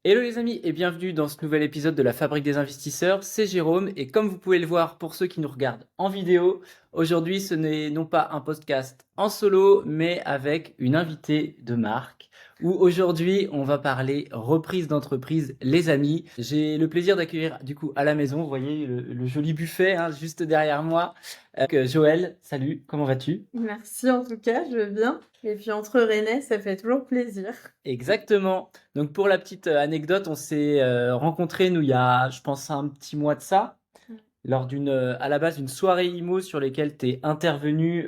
Hello les amis et bienvenue dans ce nouvel épisode de la Fabrique des investisseurs, c'est Jérôme et comme vous pouvez le voir pour ceux qui nous regardent en vidéo, aujourd'hui ce n'est non pas un podcast en solo mais avec une invitée de marque où aujourd'hui on va parler reprise d'entreprise les amis. J'ai le plaisir d'accueillir du coup à la maison, vous voyez le joli buffet hein, juste derrière moi. Joël, salut, comment vas-tu? Merci en tout cas, je veux bien. Et puis entre Rennais, ça fait toujours plaisir. Exactement. Donc pour la petite anecdote, on s'est rencontrés nous il y a, je pense, un petit mois de ça, lors d'une, à la base, une soirée IMO sur lesquelles tu es intervenu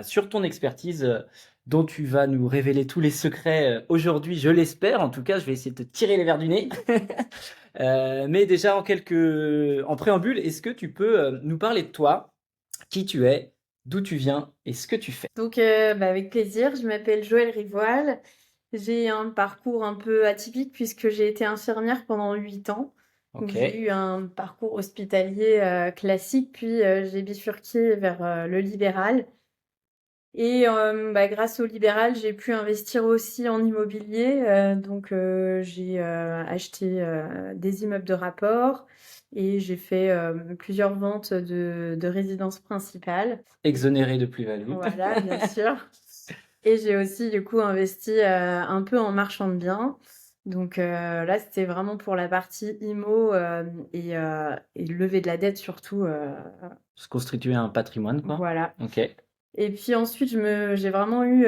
sur ton expertise dont tu vas nous révéler tous les secrets aujourd'hui, je l'espère. En tout cas, je vais essayer de te tirer les verres du nez. Mais déjà en préambule, est-ce que tu peux nous parler de toi, qui tu es, d'où tu viens et ce que tu fais? Donc avec plaisir, je m'appelle Joëlle Rivoal. J'ai un parcours un peu atypique puisque j'ai été infirmière pendant 8 ans. Donc Ok. j'ai eu un parcours hospitalier classique, puis j'ai bifurqué vers le libéral. Et grâce au libéral, j'ai pu investir aussi en immobilier. Donc j'ai acheté des immeubles de rapport et j'ai fait plusieurs ventes de résidences principales. Exonéré de plus-value. Voilà, bien sûr. Et j'ai aussi du coup investi un peu en marchand de biens. Donc là, c'était vraiment pour la partie IMO et lever de la dette surtout. Se constituer un patrimoine, quoi. Voilà. Ok. Et puis ensuite, j'ai vraiment eu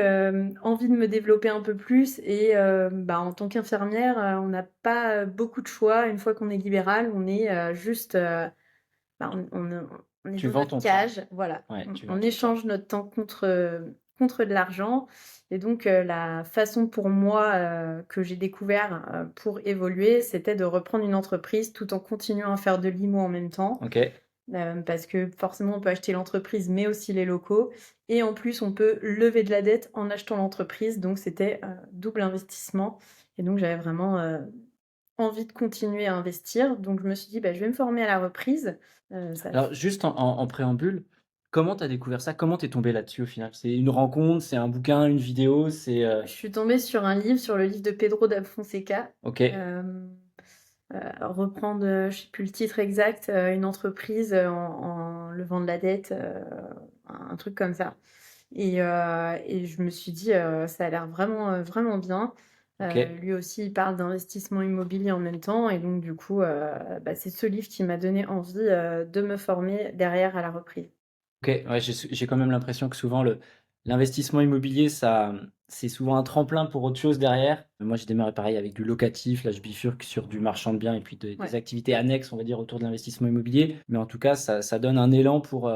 envie de me développer un peu plus. Et en tant qu'infirmière, on n'a pas beaucoup de choix. Une fois qu'on est libéral, on est juste, on est Tu dans vends notre ton temps. cage. Voilà, Ouais, tu vends on ton temps. échange notre temps contre de l'argent. Et donc, la façon pour moi que j'ai découvert pour évoluer, c'était de reprendre une entreprise tout en continuant à faire de l'IMO en même temps. Ok. Parce que forcément, on peut acheter l'entreprise, mais aussi les locaux. Et en plus, on peut lever de la dette en achetant l'entreprise. Donc, c'était double investissement. Et donc, j'avais vraiment envie de continuer à investir. Donc, je me suis dit, bah, je vais me former à la reprise. Ça Alors, juste en préambule, comment tu as découvert ça? Comment t'es tombé là-dessus au final? C'est une rencontre, c'est un bouquin, une vidéo, c'est Je suis tombée sur un livre, sur le livre de Pedro da Fonseca. ok. Euh, Reprendre, je sais plus le titre exact, une entreprise en levant de la dette, un truc comme ça. Et je me suis dit, ça a l'air vraiment, vraiment bien. Ok. Lui aussi, il parle d'investissement immobilier en même temps. Et donc, du coup, c'est ce livre qui m'a donné envie de me former derrière à la reprise. Ok. Ouais, j'ai quand même l'impression que souvent l'investissement immobilier, ça, c'est souvent un tremplin pour autre chose derrière. Moi, j'ai démarré pareil avec du locatif. Là, je bifurque sur du marchand de biens et puis des Ouais. activités annexes, on va dire, autour de l'investissement immobilier. Mais en tout cas, ça donne un élan pour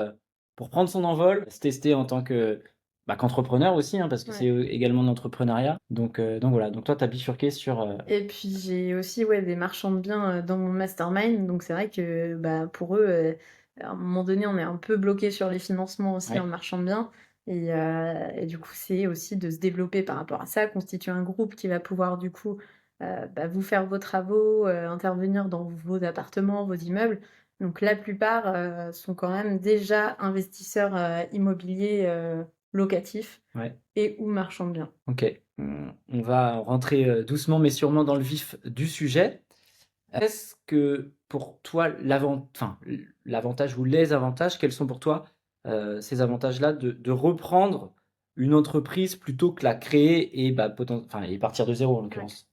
prendre son envol, se tester en tant qu'entrepreneur aussi, hein, parce que c'est Ouais. également de l'entrepreneurement. Donc voilà. Donc toi, tu as bifurqué sur. Et puis j'ai aussi des marchands de biens dans mon mastermind, donc c'est vrai que pour eux, à un moment donné, on est un peu bloqué sur les financements aussi en Ouais. marchand de biens. Et du coup, c'est aussi de se développer par rapport à ça, constituer un groupe qui va pouvoir du coup vous faire vos travaux, intervenir dans vos appartements, vos immeubles. Donc la plupart sont quand même déjà investisseurs immobiliers locatifs Ouais. et ou marchands de biens. Ok. On va rentrer doucement mais sûrement dans le vif du sujet. Est-ce que pour toi, l'avantage ou les avantages, quels sont pour toi ces avantages-là de reprendre une entreprise plutôt que la créer et, et partir de zéro en Ouais. l'occurrence?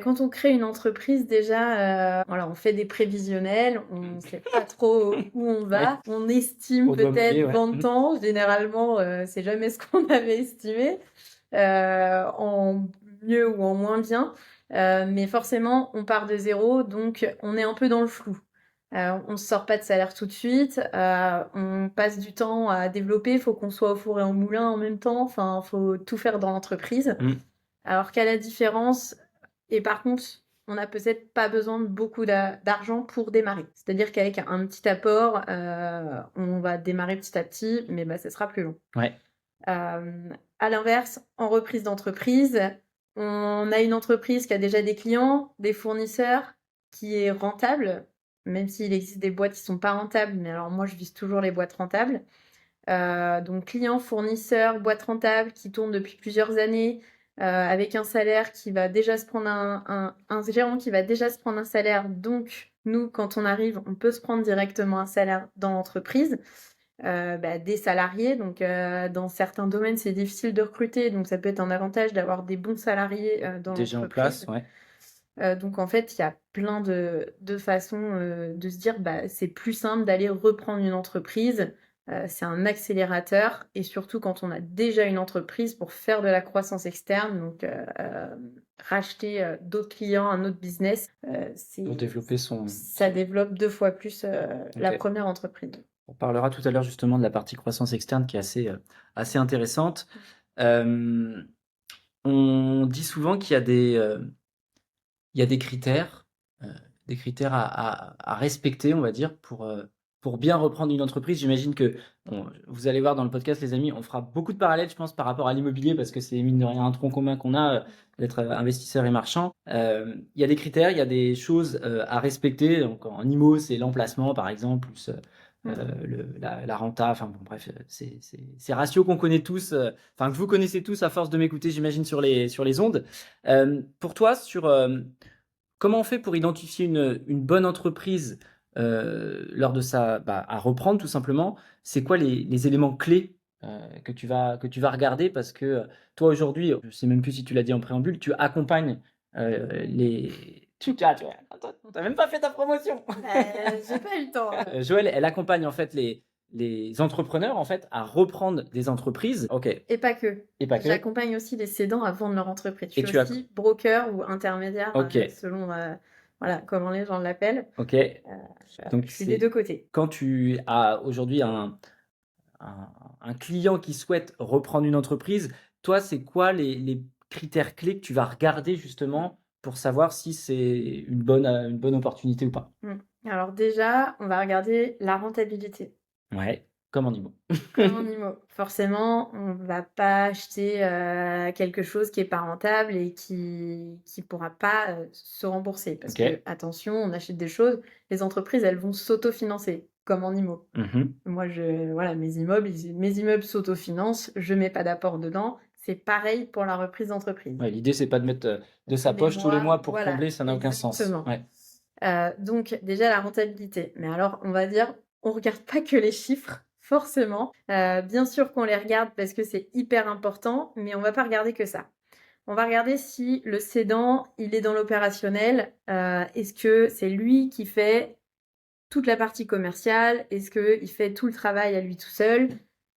Quand on crée une entreprise, déjà, voilà, on fait des prévisionnels, on sait pas trop où on Ouais, va. On estime au doigt peut-être mouillé, ouais. 20 ans. Généralement, c'est jamais ce qu'on avait estimé, en mieux ou en moins bien. Mais forcément, on part de zéro, donc on est un peu dans le flou. On sort pas de salaire tout de suite, on passe du temps à développer, il faut qu'on soit au four et au moulin en même temps, enfin, faut tout faire dans l'entreprise. Mm. Alors qu'à la différence, et par contre, on n'a peut-être pas besoin de beaucoup d'argent pour démarrer. C'est-à-dire qu'avec un petit apport, on va démarrer petit à petit, mais ça sera plus long. Ouais, À l'inverse, en reprise d'entreprise, on a une entreprise qui a déjà des clients, des fournisseurs, qui est rentable, même s'il existe des boîtes qui sont pas rentables, mais alors moi je vise toujours les boîtes rentables. Donc clients, fournisseurs, boîtes rentables qui tournent depuis plusieurs années, avec un salaire qui va déjà se prendre un gérant qui va déjà se prendre un salaire. Donc, nous, quand on arrive, on peut se prendre directement un salaire dans l'entreprise. Des salariés, donc dans certains domaines, c'est difficile de recruter, donc ça peut être un avantage d'avoir des bons salariés dans Déjà en l'entreprise. place, ouais. Donc en fait, il y a plein de façons de se dire, c'est plus simple d'aller reprendre une entreprise. C'est un accélérateur et surtout quand on a déjà une entreprise pour faire de la croissance externe, donc racheter d'autres clients, un autre business, Pour développer son... ça développe 2 fois plus la Ok. première entreprise. On parlera tout à l'heure justement de la partie croissance externe qui est assez intéressante. Euh, on dit souvent qu'il y a il y a euh, des critères à respecter, on va dire, pour bien reprendre une entreprise. J'imagine que vous allez voir dans le podcast, les amis, on fera beaucoup de parallèles, je pense, par rapport à l'immobilier, parce que c'est mine de rien un tronc commun qu'on a d'être investisseur et marchand. Il y a des critères, il y a des choses à respecter. Donc, en IMO, c'est l'emplacement, par exemple, plus la renta, enfin bon, bref, ces ratios qu'on connaît tous, enfin que vous connaissez tous à force de m'écouter, j'imagine, sur les ondes. Pour toi, comment on fait pour identifier une bonne entreprise lors de à reprendre tout simplement? C'est quoi les éléments clés que tu vas regarder? Parce que toi aujourd'hui, je sais même plus si tu l'as dit en préambule, tu accompagnes les... Attends, t'as même pas fait ta promotion. J'ai pas eu le temps. Joël, elle accompagne en fait les entrepreneurs en fait à reprendre des entreprises. Ok. Et pas que. Et pas que. J'accompagne aussi les cédants à vendre leur entreprise. Je Et suis aussi broker ou intermédiaire, Ok. Selon voilà, comment les gens l'appellent. Ok. Donc je suis des deux côtés. Quand tu as aujourd'hui un client qui souhaite reprendre une entreprise, toi, c'est quoi les critères clés que tu vas regarder justement pour savoir si c'est une bonne opportunité ou pas? Alors déjà, on va regarder la rentabilité. Ouais, comme en IMO. Comme en IMO. Forcément, on va pas acheter quelque chose qui est pas rentable et qui pourra pas se rembourser. Parce que, attention, on achète des choses, les entreprises, elles vont s'autofinancer, comme en IMO. Moi, voilà, mes immeubles s'autofinancent, je mets pas d'apport dedans. C'est pareil pour la reprise d'entreprise. Ouais, l'idée, c'est pas de mettre de sa poche tous les mois pour combler, ça n'a aucun sens. Ouais. Donc, déjà, la rentabilité. Mais alors, on va dire, on regarde pas que les chiffres, forcément. Bien sûr qu'on les regarde parce que c'est hyper important, mais on va pas regarder que ça. On va regarder si le cédant, il est dans l'opérationnel. Est-ce que c'est lui qui fait toute la partie commerciale? Est-ce qu'il fait tout le travail à lui tout seul?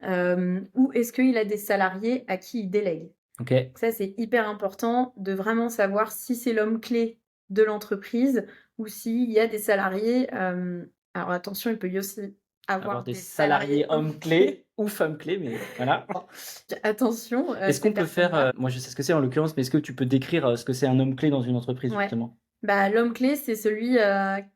Ou est-ce qu'il a des salariés à qui il délègue? Ok. Ça, c'est hyper important de vraiment savoir si c'est l'homme clé de l'entreprise ou s'il y a des salariés. Alors attention, il peut y aussi avoir des salariés hommes clés ou femmes clés, mais voilà. Attention. Est-ce qu'on peut faire, moi je sais ce que c'est en l'occurrence, mais est-ce que tu peux décrire ce que c'est un homme clé dans une entreprise justement? L'homme clé, c'est celui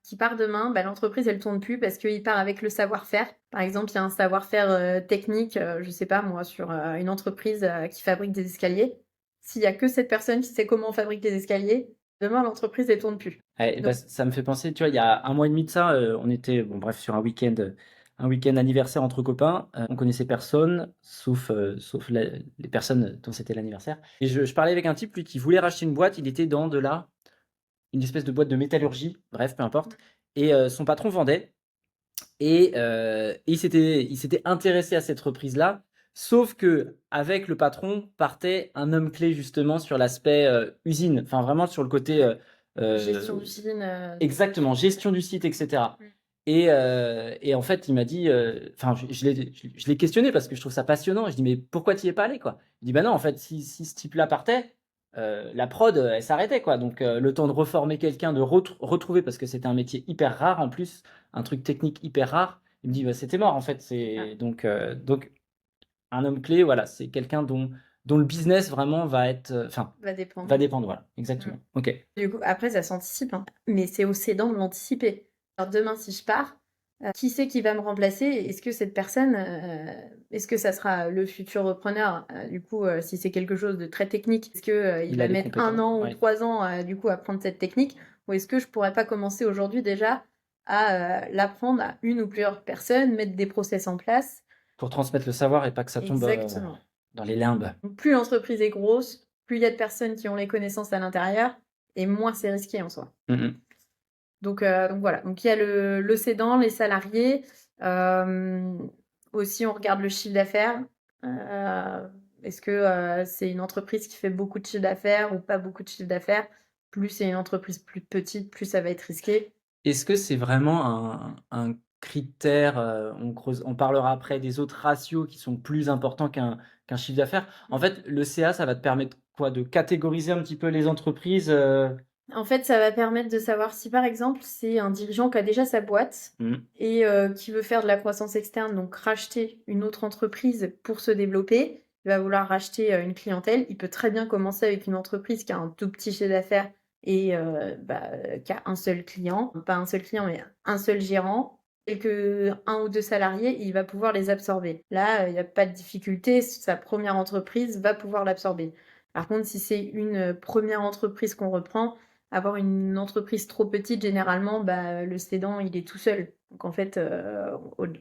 qui part demain. L'entreprise, elle tourne plus parce qu'il part avec le savoir-faire. Par exemple, il y a un savoir-faire technique, je sais pas moi, sur une entreprise qui fabrique des escaliers. S'il y a que cette personne qui sait comment on fabrique des escaliers, demain, l'entreprise, elle tourne plus. Ça me fait penser, tu vois, il y a un mois et demi de ça, on était, bon bref, sur un week-end anniversaire entre copains. On connaissait personne, sauf les personnes dont c'était l'anniversaire. Et je parlais avec un type, lui, qui voulait racheter une boîte. Il était dans une espèce de boîte de métallurgie, bref, peu importe. Et son patron vendait. Et il s'était intéressé à cette reprise-là. Sauf que avec le patron partait un homme clé justement sur l'aspect usine, enfin vraiment sur le côté gestion d'usine. Exactement, gestion du site, etc. Et en fait, il m'a dit, enfin, je l'ai questionné parce que je trouve ça passionnant. Je dis, mais pourquoi tu n'y es pas allé, quoi? Il dit, bah non, en fait, si ce type-là partait, la prod, elle s'arrêtait, quoi. Donc, le temps de reformer quelqu'un, de retrouver, parce que c'était un métier hyper rare en plus, un truc technique hyper rare. Il me dit, bah, c'était mort, en fait. Donc, un homme clé, voilà, c'est quelqu'un dont le business vraiment va être, va dépendre. Va dépendre, voilà, exactement. Ok. Du coup, après, ça s'anticipe, hein. Mais c'est au cédant de l'anticiper. Alors demain, si je pars, qui c'est qui va me remplacer? Est-ce que cette personne, est-ce que ça sera le futur repreneur? Du coup, si c'est quelque chose de très technique, est-ce que il va mettre 1 an ou 3 ans, du coup, à apprendre cette technique? Ou est-ce que je pourrais pas commencer aujourd'hui déjà à l'apprendre à une ou plusieurs personnes, mettre des process en place? Pour transmettre le savoir et pas que ça tombe dans les limbes. Donc, plus l'entreprise est grosse, plus il y a de personnes qui ont les connaissances à l'intérieur, et moins c'est risqué en soi. Mhm. Donc voilà. Donc il y a le cédant, les salariés. Aussi, on regarde le chiffre d'affaires. Est-ce que c'est une entreprise qui fait beaucoup de chiffre d'affaires ou pas beaucoup de chiffre d'affaires? Plus c'est une entreprise plus petite, plus ça va être risqué. Est-ce que c'est vraiment un critère, on parlera après des autres ratios qui sont plus importants qu'un chiffre d'affaires. En fait, le CA, ça va te permettre quoi? De catégoriser un petit peu les entreprises, En fait, ça va permettre de savoir si, par exemple, c'est un dirigeant qui a déjà sa boîte Mmh. et qui veut faire de la croissance externe, donc racheter une autre entreprise pour se développer. Il va vouloir racheter une clientèle. Il peut très bien commencer avec une entreprise qui a un tout petit chiffre d'affaires et qui a un seul client. Pas un seul client, mais un seul gérant. Et que un ou deux salariés, il va pouvoir les absorber. Là, il n'y a pas de difficulté. Sa première entreprise va pouvoir l'absorber. Par contre, si c'est une première entreprise qu'on reprend, avoir une entreprise trop petite, généralement, bah, le cédant, il est tout seul. Donc en fait,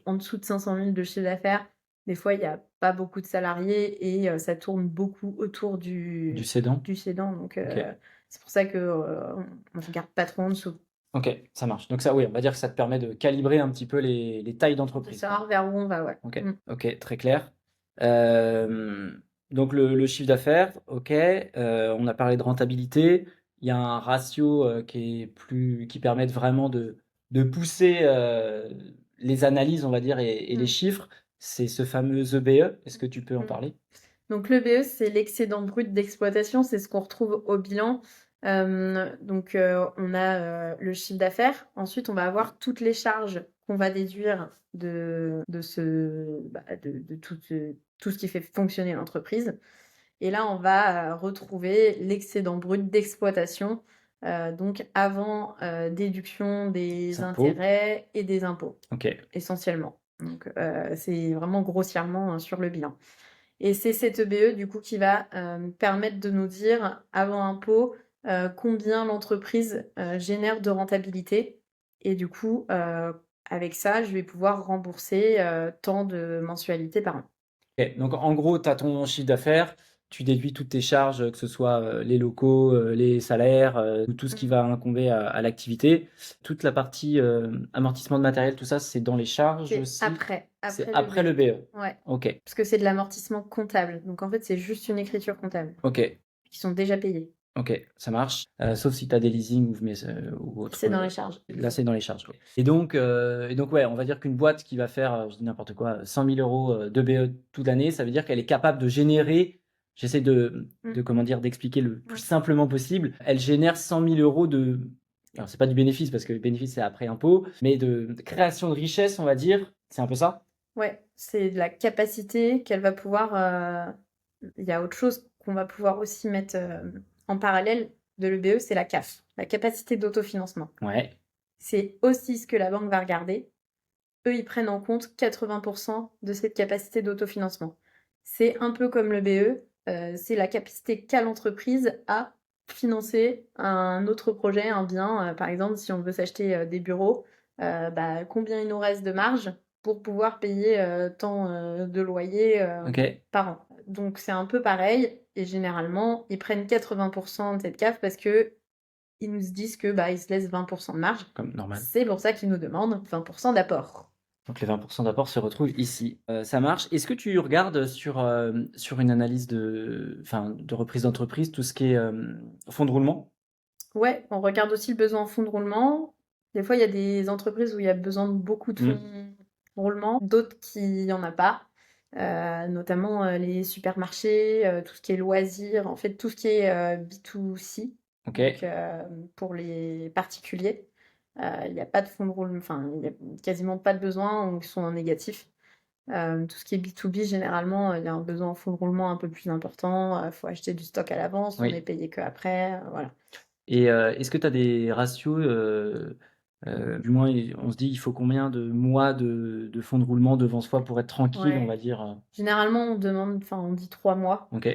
en dessous de 500 000 de chiffre d'affaires, des fois, il n'y a pas beaucoup de salariés et ça tourne beaucoup autour Du cédant? du cédant. Donc OK. c'est pour ça que on ne regarde pas trop en dessous. OK, ça marche. Donc ça, oui, on va dire que ça te permet de calibrer un petit peu les tailles De d'entreprise, quoi. savoir vers où on va, ouais. OK, Mm. OK, très clair. Donc le chiffre d'affaires, OK, on a parlé de rentabilité. Il y a un ratio, qui permet vraiment de pousser, les analyses, on va dire et les Mm. chiffres. C'est ce fameux EBE. Est-ce que tu peux en Mm. parler? Donc l'EBE, c'est l'excédent brut d'exploitation, c'est ce qu'on retrouve au bilan. Donc on a le chiffre d'affaires. Ensuite, on va avoir toutes les charges qu'on va déduire de tout ce qui fait fonctionner l'entreprise. Et là, on va retrouver l'excédent brut d'exploitation, donc avant déduction Les des impôts? intérêts et des impôts, OK. essentiellement. Donc c'est vraiment grossièrement sur le bilan. Et c'est cet EBE, du coup, qui va permettre de nous dire, avant impôt, combien l'entreprise génère de rentabilité. Et du coup, avec ça, je vais pouvoir rembourser tant de mensualités par an. OK, donc en gros, tu as ton chiffre d'affaires, tu déduis toutes tes charges, que ce soit, les locaux, les salaires, tout ce qui Mm. va incomber à l'activité. Toute la partie, amortissement de matériel, tout ça, c'est dans les charges C'est aussi? après, C'est après le après le BE. BE? Ouais, OK, parce que c'est de l'amortissement comptable. Donc en fait, c'est juste une écriture comptable OK, qui sont déjà payées. OK, ça marche. Sauf si tu as des leasing ou autre, C'est dans les charges. là, c'est dans les charges, ouais. Et donc ouais, on va dire qu'une boîte qui va faire, je dis n'importe quoi, 100 000 € de BE toute l'année, ça veut dire qu'elle est capable de générer, j'essaie Mm. comment dire, d'expliquer le plus Ouais. simplement possible, elle génère 100 000 € alors c'est pas du bénéfice parce que le bénéfice c'est après impôt, mais de création de richesse, on va dire, c'est un peu ça? Ouais, c'est de la capacité qu'elle va pouvoir. Il y a autre chose qu'on va pouvoir aussi mettre en parallèle de l'EBE, c'est la CAF, la capacité d'autofinancement. Ouais, C'est aussi ce que la banque va regarder. Eux, ils prennent en compte 80% de cette capacité d'autofinancement. C'est un peu comme le BE, c'est la capacité qu'a l'entreprise à financer un autre projet, un bien. Par exemple, si on veut s'acheter des bureaux, bah, combien il nous reste de marge pour pouvoir payer tant de loyer OK. par an. Donc c'est un peu pareil, et généralement, ils prennent 80% de cette CAF parce que ils nous disent que bah, ils se laissent 20% de marge. Comme normal. C'est pour ça qu'ils nous demandent 20% d'apport. Donc les 20 d'apport se retrouvent ici. Ça marche. Est-ce que tu regardes sur une analyse de reprise d'entreprise, tout ce qui est, fonds de roulement? Ouais, on regarde aussi le besoin en fonds de roulement. Des fois, il y a des entreprises où il y a besoin de beaucoup de fonds Mmh. de roulement, d'autres qui y en a pas. Notamment les supermarchés, tout ce qui est loisirs, en fait tout ce qui est B2C, donc OK. pour les particuliers. Il n'y a pas de fonds de roulement, enfin il y a quasiment pas de besoin ou ils sont en négatif. Tout ce qui est B2B, généralement, il y a un besoin en fonds de roulement un peu plus important. Faut acheter du stock à l'avance, on est Oui. payé qu'après, voilà. Et est-ce que tu as des ratios, du moins on se dit: «Il faut combien de mois de fonds de roulement devant soi pour être tranquille?» on Ouais. va dire, Généralement, on demande, enfin, on dit 3 mois. OK.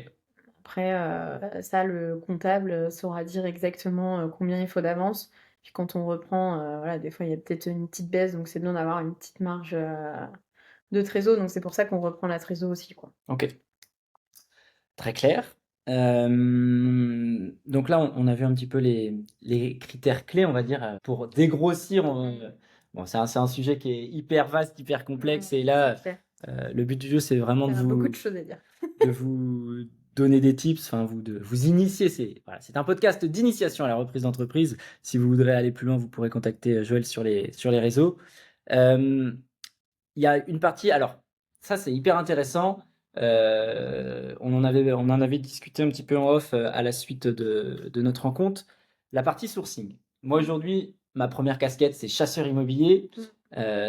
Après, ça, le comptable saura dire exactement combien il faut d'avance. Puis quand on reprend, voilà, des fois, il y a peut-être une petite baisse, donc c'est bien d'avoir une petite marge de trésor. Donc c'est pour ça qu'on reprend la trésor aussi, quoi. OK. Très clair. Donc là, on a vu un petit peu les critères clés, on va dire, pour dégrossir. Bon, c'est un sujet qui est hyper vaste, hyper complexe. Et là, C'est clair. le but du jeu, c'est vraiment Il y a beaucoup de choses à dire. de vous donner des tips, enfin, de vous initier. C'est un podcast d'initiation à la reprise d'entreprise. Si vous voudrez aller plus loin, vous pourrez contacter Joël sur les réseaux. Il y a une partie, alors, ça, c'est hyper intéressant. On en avait discuté un petit peu en off à la suite de notre rencontre. La partie sourcing. Moi, aujourd'hui, ma première casquette, c'est chasseur immobilier.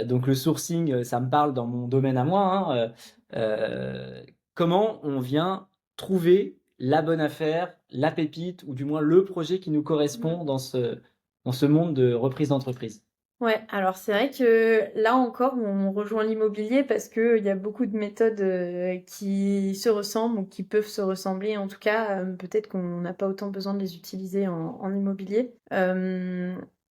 Donc, le sourcing, ça me parle dans mon domaine à moi, hein. Comment on vient trouver la bonne affaire, la pépite, ou du moins le projet qui nous correspond dans ce monde de reprise d'entreprise. Ouais, alors c'est vrai que là encore, on rejoint l'immobilier parce qu'il y a beaucoup de méthodes qui se ressemblent ou qui peuvent se ressembler. En tout cas, peut-être qu'on n'a pas autant besoin de les utiliser en immobilier.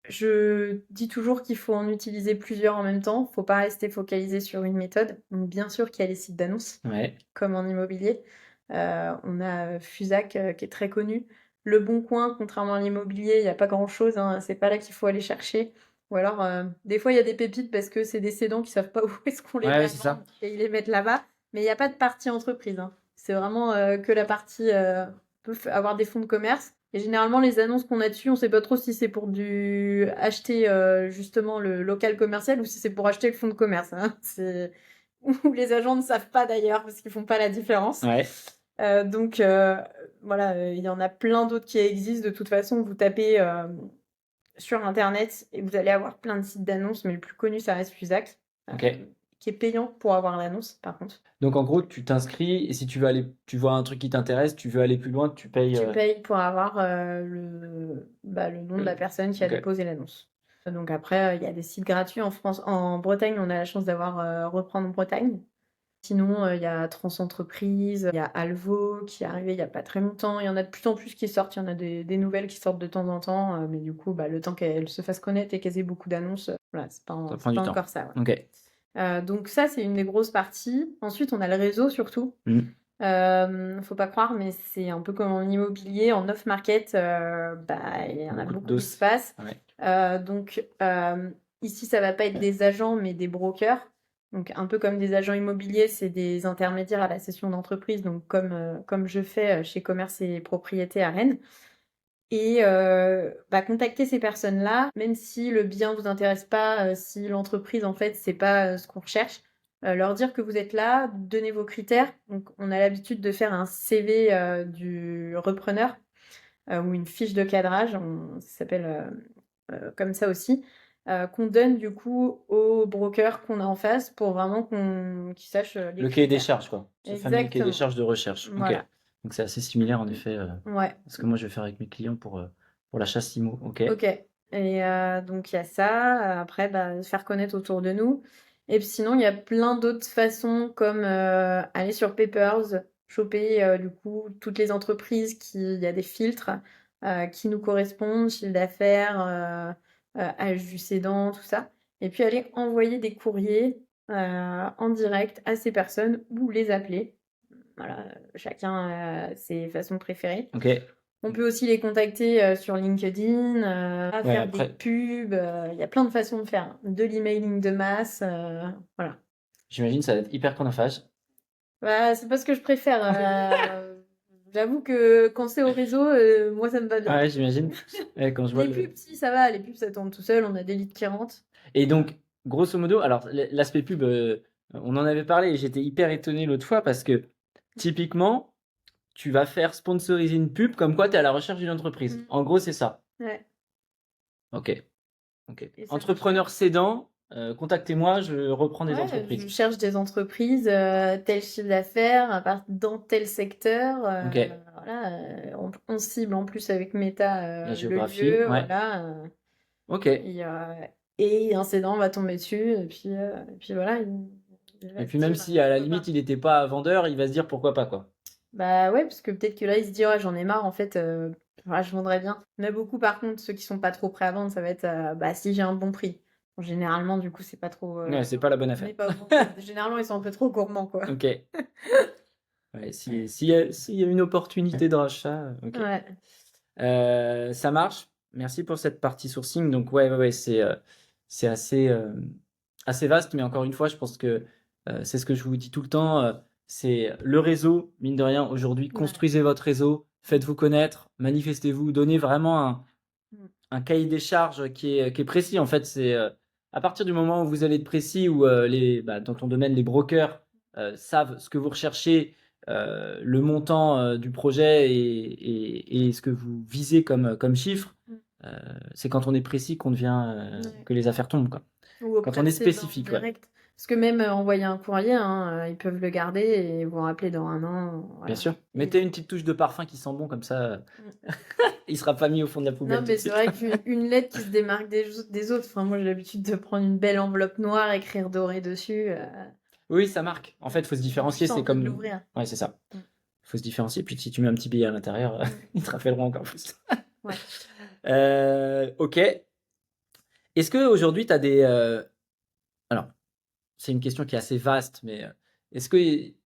Je dis toujours qu'il faut en utiliser plusieurs en même temps. Faut pas rester focalisé sur une méthode. Donc, bien sûr qu'il y a les sites d'annonces, Ouais. comme en immobilier. On a Fusac qui est très connu. Le Bon Coin, contrairement à l'immobilier, il n'y a pas grand-chose, hein. C'est pas là qu'il faut aller chercher. Ou alors, des fois, il y a des pépites parce que c'est des cédants qui savent pas où est-ce qu'on les Ouais, met à c'est ça. vendre et ils les mettent là-bas. Mais il n'y a pas de partie entreprise, hein. C'est vraiment que la partie peut avoir des fonds de commerce. Et généralement, les annonces qu'on a dessus, on sait pas trop si c'est pour acheter justement le local commercial ou si c'est pour acheter le fonds de commerce, hein. Ou les agents ne savent pas d'ailleurs parce qu'ils font pas la différence. Ouais. Donc voilà, il y en a plein d'autres qui existent. De toute façon, vous tapez sur Internet et vous allez avoir plein de sites d'annonces, mais le plus connu, ça reste Fusac, Ok. qui est payant pour avoir l'annonce, par contre. Donc en gros, tu t'inscris et si tu veux aller, tu vois un truc qui t'intéresse, tu veux aller plus loin, tu payes. Tu payes pour avoir le nom de la personne qui a Ok. déposé l'annonce. Donc après, il y a des sites gratuits en France. En Bretagne, on a la chance d'avoir Reprendre en Bretagne. Sinon, il y a Transentreprise, il y a Alvo qui est arrivé il y a pas très longtemps. Il y en a de plus en plus qui sortent. Il y en a des nouvelles qui sortent de temps en temps. Mais du coup, le temps qu'elles se fassent connaître et qu'elles aient beaucoup d'annonces, voilà, c'est pas, Ça c'est prend du pas temps. encore ça. Ouais. Ok. Donc ça, c'est une des grosses parties. Ensuite, on a le réseau surtout. Faut pas croire, mais c'est un peu comme en immobilier, en off-market, il y en a beaucoup qui se passent. Ouais. Donc ici, ça va pas être des agents, mais des brokers. Donc un peu comme des agents immobiliers, c'est des intermédiaires à la cession d'entreprise, donc comme je fais chez Commerce et Propriété à Rennes. Et contacter ces personnes-là, même si le bien vous intéresse pas, si l'entreprise en fait c'est pas ce qu'on recherche, leur dire que vous êtes là, donnez vos critères. Donc on a l'habitude de faire un CV du repreneur ou une fiche de cadrage, ça s'appelle comme ça aussi, qu'on donne du coup au broker qu'on a en face pour vraiment qu'ils sachent les Le cahier des critères. charges, quoi. Ce fameux cahier des charges de recherche. Voilà. Ok. Donc c'est assez similaire en effet. Ouais. Ce que moi je vais faire avec mes clients pour la chasse IMO. Ok. Ok. Et donc il y a ça. Après, se faire connaître autour de nous. Et puis sinon, il y a plein d'autres façons comme aller sur Papers, choper du coup toutes les entreprises il y a des filtres qui nous correspondent, chiffre d'affaires, âge du cédant, tout ça. Et puis aller envoyer des courriers en direct à ces personnes ou les appeler. Voilà, chacun a ses façons préférées. Ok. On peut aussi les contacter sur LinkedIn, faire des après, pubs. Il y a plein de façons de faire. De l'emailing de masse, voilà. j'imagine ça va être hyper chronophage. C'est pas ce que je préfère. J'avoue que quand c'est au réseau, moi ça me va bien. Ouais, j'imagine. Ouais, quand je vois Les pubs, si ça va, les pubs ça tourne tout seul, on a des leads qui rentrent. Et donc, grosso modo, alors l'aspect pub, on en avait parlé et j'étais hyper étonné l'autre fois parce que typiquement, tu vas faire sponsoriser une pub comme quoi tu es à la recherche d'une entreprise. En gros, c'est ça. Ouais. Ok. Et ça Entrepreneur cédant, contactez-moi, je reprends des Ouais, entreprises. je cherche des entreprises, tel chiffre d'affaires, dans tel secteur. Ok. Voilà, on cible en plus avec Meta La le géographie, lieu, ouais. voilà. Ok. Et un cédant va tomber dessus, et puis voilà. Il va Et se puis même dire, si à la pourquoi limite pas. il n'était pas vendeur, il va se dire pourquoi pas quoi. Bah ouais, parce que peut-être que là, il se dit, ouais, j'en ai marre, en fait, voilà, je vendrais bien. Mais beaucoup, par contre, ceux qui sont pas trop prêts à vendre, ça va être, si j'ai un bon prix. Bon, généralement, du coup, c'est pas trop. Ouais, c'est pas la bonne On affaire. n'est pas généralement, ils sont un peu trop gourmands, quoi. Ok. Ouais, s'il y a une opportunité de rachat, OK. Ouais. Ça marche. Merci pour cette partie sourcing. Donc ouais, ouais, ouais, c'est assez vaste, mais encore une fois, je pense que, c'est ce que je vous dis tout le temps, c'est le réseau, mine de rien, aujourd'hui, Ouais. construisez votre réseau, faites-vous connaître, manifestez-vous, donnez vraiment Mmh. un cahier des charges qui est précis. En fait, c'est, à partir du moment où vous allez être précis, où, dans ton domaine, les brokers, savent ce que vous recherchez, le montant, du projet et ce que vous visez comme chiffre, Mmh. heu, c'est quand on est précis qu'on devient, Ouais. que les affaires tombent, quoi. Ou Quand auprès on de est ses banques spécifique, ouais. direct. Parce que même, envoyer un courrier, hein, ils peuvent le garder et vous rappeler dans 1 an, Bien voilà. sûr. Et Mettez une petite touche de parfum qui sent bon comme ça, mmh. il sera pas mis au fond de la Non, poubelle tout de mais c'est suite. vrai qu'une lettre qui se démarque des autres, enfin, moi, j'ai l'habitude de prendre une belle enveloppe noire, écrire doré dessus, Oui, ça marque. En fait, faut se j'ai différencier, plus c'est envie de comme l'ouvrir. ouais, c'est ça. Mmh. Faut se différencier, puis si tu mets un petit billet à l'intérieur, Mmh. ils te rappelleront encore plus. Ouais. OK. Est-ce qu'aujourd'hui tu as des, alors, c'est une question qui est assez vaste, mais, est-ce que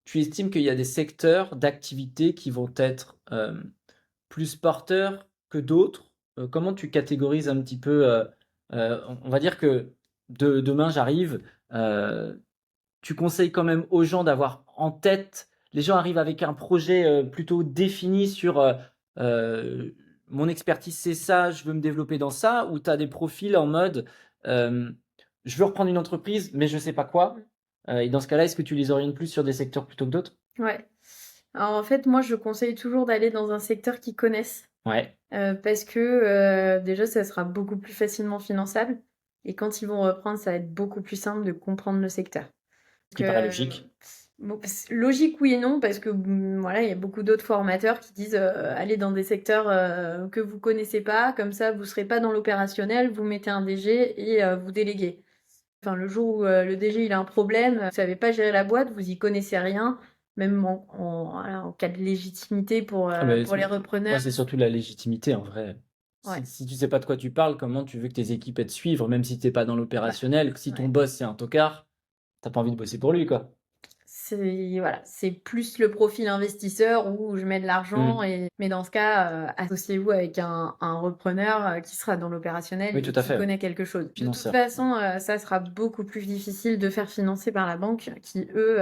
tu estimes qu'il y a des secteurs d'activité qui vont être, plus porteurs que d'autres? Comment tu catégorises un petit peu, on va dire que demain j'arrive, heu, tu conseilles quand même aux gens d'avoir en tête les gens arrivent avec un projet, plutôt défini sur, heu, «Mon expertise, c'est ça, je veux me développer dans ça» ou tu as des profils en mode, hem, «Je veux reprendre une entreprise, mais je sais pas quoi», Mmh. et dans ce cas-là, est-ce que tu les orientes plus sur des secteurs plutôt que d'autres? Ouais. Alors, en fait, moi, je conseille toujours d'aller dans un secteur qu'ils connaissent, Ouais, parce que, déjà, ça sera beaucoup plus facilement finançable et quand ils vont reprendre, ça va être beaucoup plus simple de comprendre le secteur. ce Donc, qui paraît logique. bon, logique oui et non parce que voilà, il y a beaucoup d'autres formateurs qui disent allez dans des secteurs que vous connaissez pas, comme ça vous serez pas dans l'opérationnel, vous mettez un DG et vous déléguez. Enfin, le jour où le DG il a un problème, vous savez pas gérer la boîte, vous y connaissez rien, même voilà, en cas de légitimité Ah beh, pour les moi, repreneurs. c'est surtout la légitimité en vrai. Si Ouais, si tu sais pas de quoi tu parles, comment tu veux que tes équipes, elles te suivent, même si tu es pas dans ouais, l'opérationnel? Si ton ouais. boss, c'est un tocard, tu as pas envie de bosser pour lui, quoi. C'est voilà, c'est plus le profil investisseur où je mets de l'argent Mmh. mais dans ce cas, associez-vous avec un repreneur, qui sera dans l'opérationnel Oui, tout et à qui fait, ouais. connaît quelque chose. De toute Financeur. Mmh. façon, ça sera beaucoup plus difficile de faire financer par la banque qui, eux,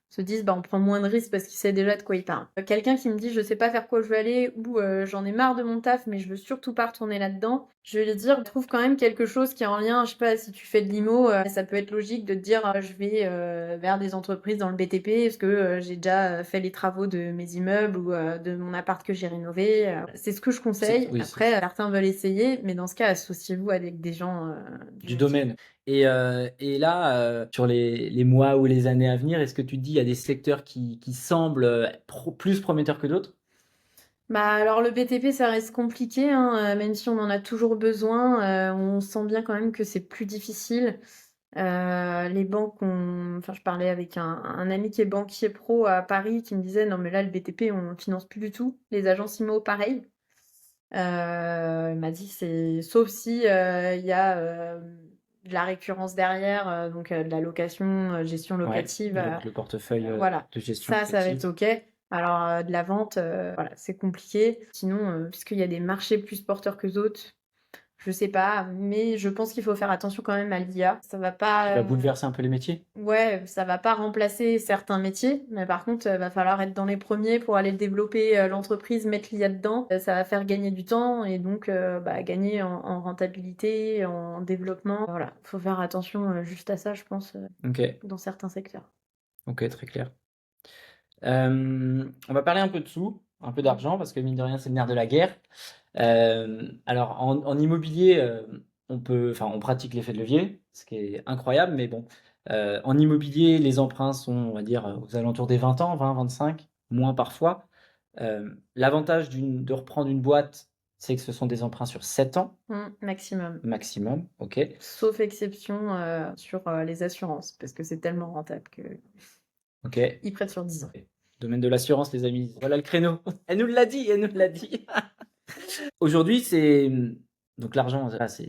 se disent: «Bah, on prend moins de risques parce qu'il sait déjà de quoi il parle». Quelqu'un qui me dit: «Je sais pas faire quoi je veux aller» ou «J'en ai marre de mon taf, mais je veux surtout pas retourner là-dedans», je vais lui dire: «Trouve quand même quelque chose qui est en lien», je sais pas, si tu fais de l'IMO, ça peut être logique de te dire: «Je vais, vers des entreprises dans le BTP parce que, j'ai déjà, fait les travaux de mes immeubles ou, de mon appart que j'ai rénové», c'est ce que je conseille. Oui, c'est Après, certains veulent essayer, mais dans ce cas, associez-vous avec des gens, du du métier. domaine et là, sur les mois ou les années à venir, est-ce que tu te dis il y a des secteurs qui semblent, plus prometteurs que d'autres? Bah, alors le BTP, ça reste compliqué, hein, même si on en a toujours besoin, on sent bien quand même que c'est plus difficile. Les banques ont enfin, je parlais avec un ami qui est banquier pro à Paris qui me disait: «Non mais là, le BTP, on le finance plus du tout». Les agences IMO, pareil. Il m'a dit: «C'est sauf si, il y a, de la récurrence derrière, donc de la location, gestion Ouais, locative, donc le portefeuille, voilà, de gestion ça va être locative. OK. Alors, de la vente, voilà, c'est compliqué. Sinon, puisqu'il y a des marchés plus porteurs que d'autres, je sais pas, mais je pense qu'il faut faire attention quand même à l'IA. Ça va Qui pas, va bouleverser un peu les métiers? ouais, ça va pas remplacer certains métiers, mais par contre, va falloir être dans les premiers pour aller développer, l'entreprise, mettre l'IA dedans. Ça va faire gagner du temps et donc, bah, gagner en rentabilité, en développement. Voilà, faut faire attention, juste à ça, je pense, OK, dans certains secteurs. OK, très clair. On va parler un peu de sous, un peu Mmh. d'argent parce que mine de rien, c'est le nerf de la guerre. Alors en immobilier, on pratique l'effet de levier, ce qui est incroyable, mais bon, en immobilier, les emprunts sont, on va dire, aux alentours des 20 ans, 20-25, moins parfois. L'avantage de reprendre une boîte, c'est que ce sont des emprunts sur 7 ans Maximum. maximum, OK, Sauf exception, sur, les assurances, parce que c'est tellement rentable qu'ils OK. prêtent sur 10 ans. Domaine de l'assurance, les amis, voilà le créneau. Elle nous l'a dit, elle nous l'a dit. Aujourd'hui, donc l'argent, voilà, c'est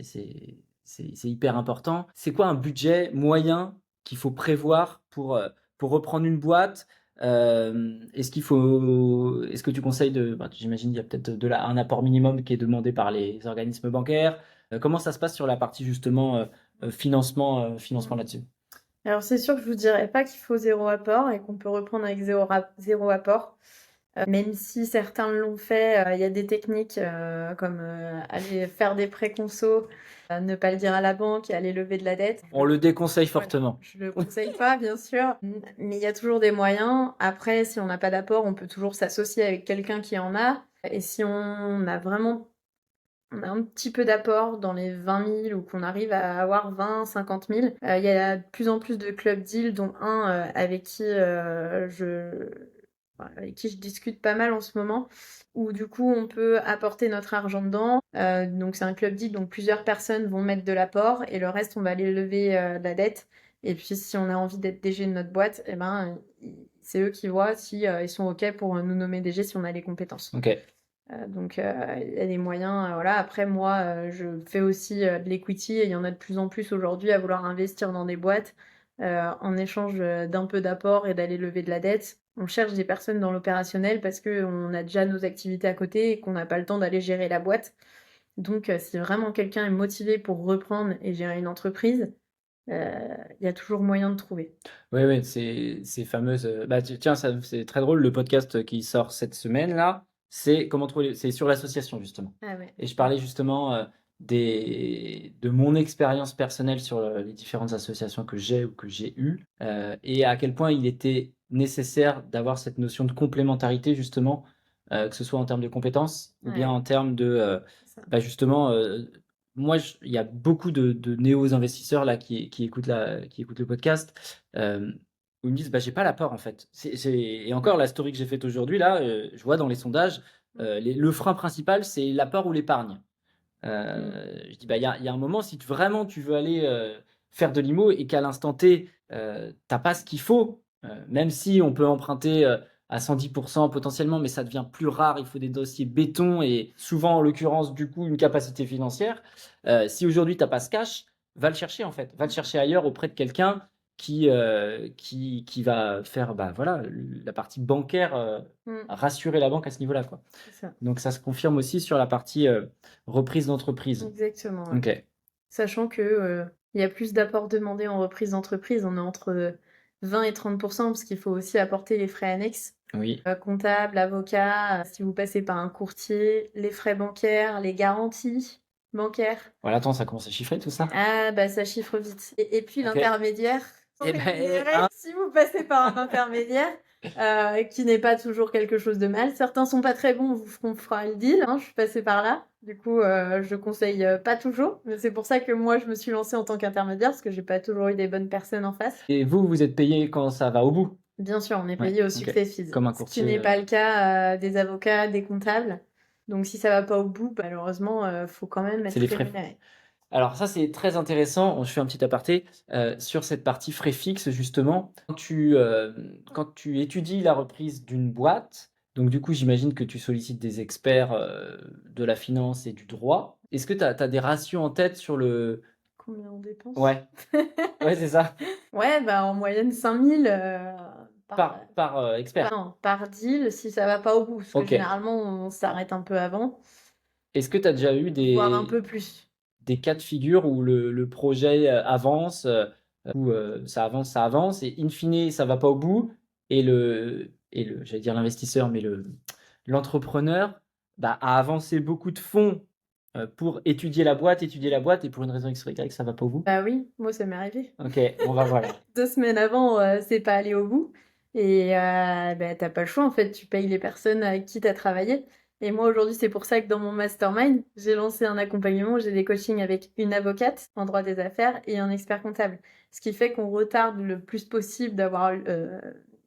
hyper important. C'est quoi un budget moyen qu'il faut prévoir pour reprendre une boîte? Est-ce que tu conseilles j'imagine il y a peut-être un apport minimum qui est demandé par les organismes bancaires. Comment ça se passe sur la partie justement financement là-dessus? Alors c'est sûr que je vous dirais pas qu'il faut zéro apport et qu'on peut reprendre avec zéro apport. Même si certains l'ont fait, il y a des techniques comme aller faire des prêts conso, ne pas le dire à la banque et aller lever de la dette. On le déconseille Voilà, fortement. je le conseille pas, bien sûr, mais il y a toujours des moyens. Après, si on n'a pas d'apport, on peut toujours s'associer avec quelqu'un qui en a. Et si on a vraiment on a un petit peu d'apport dans les 20 000 ou qu'on arrive à avoir 20, 50 000. Il y a de plus en plus de club deals, dont un avec qui je discute pas mal en ce moment, où du coup on peut apporter notre argent dedans. Donc c'est un club deal, donc plusieurs personnes vont mettre de l'apport et le reste on va aller lever de la dette. Et puis si on a envie d'être DG de notre boîte, eh ben, c'est eux qui voient si ils sont OK pour nous nommer DG si on a les compétences. Ok. Donc il y a des moyens, voilà. Après moi, je fais aussi de l'equity et il y en a de plus en plus aujourd'hui à vouloir investir dans des boîtes en échange d'un peu d'apport et d'aller lever de la dette. On cherche des personnes dans l'opérationnel parce qu'on a déjà nos activités à côté et qu'on n'a pas le temps d'aller gérer la boîte. Donc si vraiment quelqu'un est motivé pour reprendre et gérer une entreprise, il y a toujours moyen de trouver. Oui, oui, ces fameuses. Tiens, c'est très drôle. Le podcast qui sort cette semaine là, c'est comment trouver. C'est sur l'association justement. Ah ouais. Et je parlais justement de mon expérience personnelle sur les différentes associations que j'ai ou que j'ai eues, et à quel point il était nécessaire d'avoir cette notion de complémentarité justement, que ce soit en termes de compétences ou bien Ouais, en termes de c'est ça. justement. Moi, il y a beaucoup de néo-investisseurs là qui écoutent qui écoutent le podcast, où ils me disent: «Bah, j'ai pas l'apport en fait». Et encore la story que j'ai faite aujourd'hui là, je vois dans les sondages, le frein principal, c'est l'apport ou l'épargne. Je dis: «Bah, il y a un moment, si vraiment tu veux aller, faire de l'IMO et qu'à l'instant T, tu pas ce qu'il faut, même si on peut emprunter, à 110 potentiellement, mais ça devient plus rare, il faut des dossiers béton et souvent, en l'occurrence, du coup, une capacité financière. Si aujourd'hui tu pas ce cash, va le chercher en fait. Va le chercher ailleurs auprès de quelqu'un qui va faire, bah, voilà, la partie bancaire, Mmh, rassurer la banque à ce niveau-là, quoi. c'est ça. Donc ça se confirme aussi sur la partie, reprise d'entreprise. Exactement, ouais. OK. Sachant que, il y a plus d'apports demandés en reprise d'entreprise. On est entre 20 et 30 parce qu'il faut aussi apporter les frais annexes, Oui. comptable, avocat, si vous passez par un courtier, les frais bancaires, les garanties bancaires. Voilà, attends, ça commence à chiffrer tout ça? Ah bah, ça chiffre vite et puis OK. l'intermédiaire, sans Et ben, rémunérer, hein? si vous passez par un intermédiaire, qui n'est pas toujours quelque chose de mal. Certains sont pas très bons, vous feront fera le deal, hein, je suis passée par là. Du coup, je conseille, pas toujours, mais c'est pour ça que moi je me suis lancée en tant qu'intermédiaire, parce que j'ai pas toujours eu des bonnes personnes en face. Et vous, vous êtes payé quand ça va au bout? Bien sûr, on est Ouais, payé au OK. success fees, Comme un ce qui courtier, n'est pas le cas, des avocats, des comptables. Donc si ça va pas au bout, malheureusement, faut quand même c'est être les frais. rémunéré. Alors ça, c'est très intéressant. Je fais un petit aparté, sur cette partie frais fixes justement. Quand tu étudies la reprise d'une boîte, donc du coup, j'imagine que tu sollicites des experts, de la finance et du droit. Est-ce que tu as des ratios en tête sur le Combien on dépense? ouais, ouais, c'est ça, Ouais, bah, en moyenne 5 000 par, par expert? non, par deal si ça va pas au bout, parce que OK. généralement on s'arrête un peu avant, Est-ce que tu as déjà eu voire un peu plus. des cas de figure où le projet, avance, où, ça avance et in fine ça va pas au bout et j'allais dire l'investisseur, mais l'entrepreneur, bah, a avancé beaucoup de fonds, pour étudier la boîte et pour une raison X ou Y, ça va pas au bout? Bah oui, moi ça m'est arrivé. OK, bon, bah, voilà. 2 semaines avant, c'est pas allé au bout et bah, tu pas le choix en fait, tu payes les personnes avec qui tu as travaillé et moi aujourd'hui, c'est pour ça que dans mon mastermind, j'ai lancé un accompagnement, j'ai des coachings avec une avocate en droit des affaires et un expert comptable. Ce qui fait qu'on retarde le plus possible d'avoir,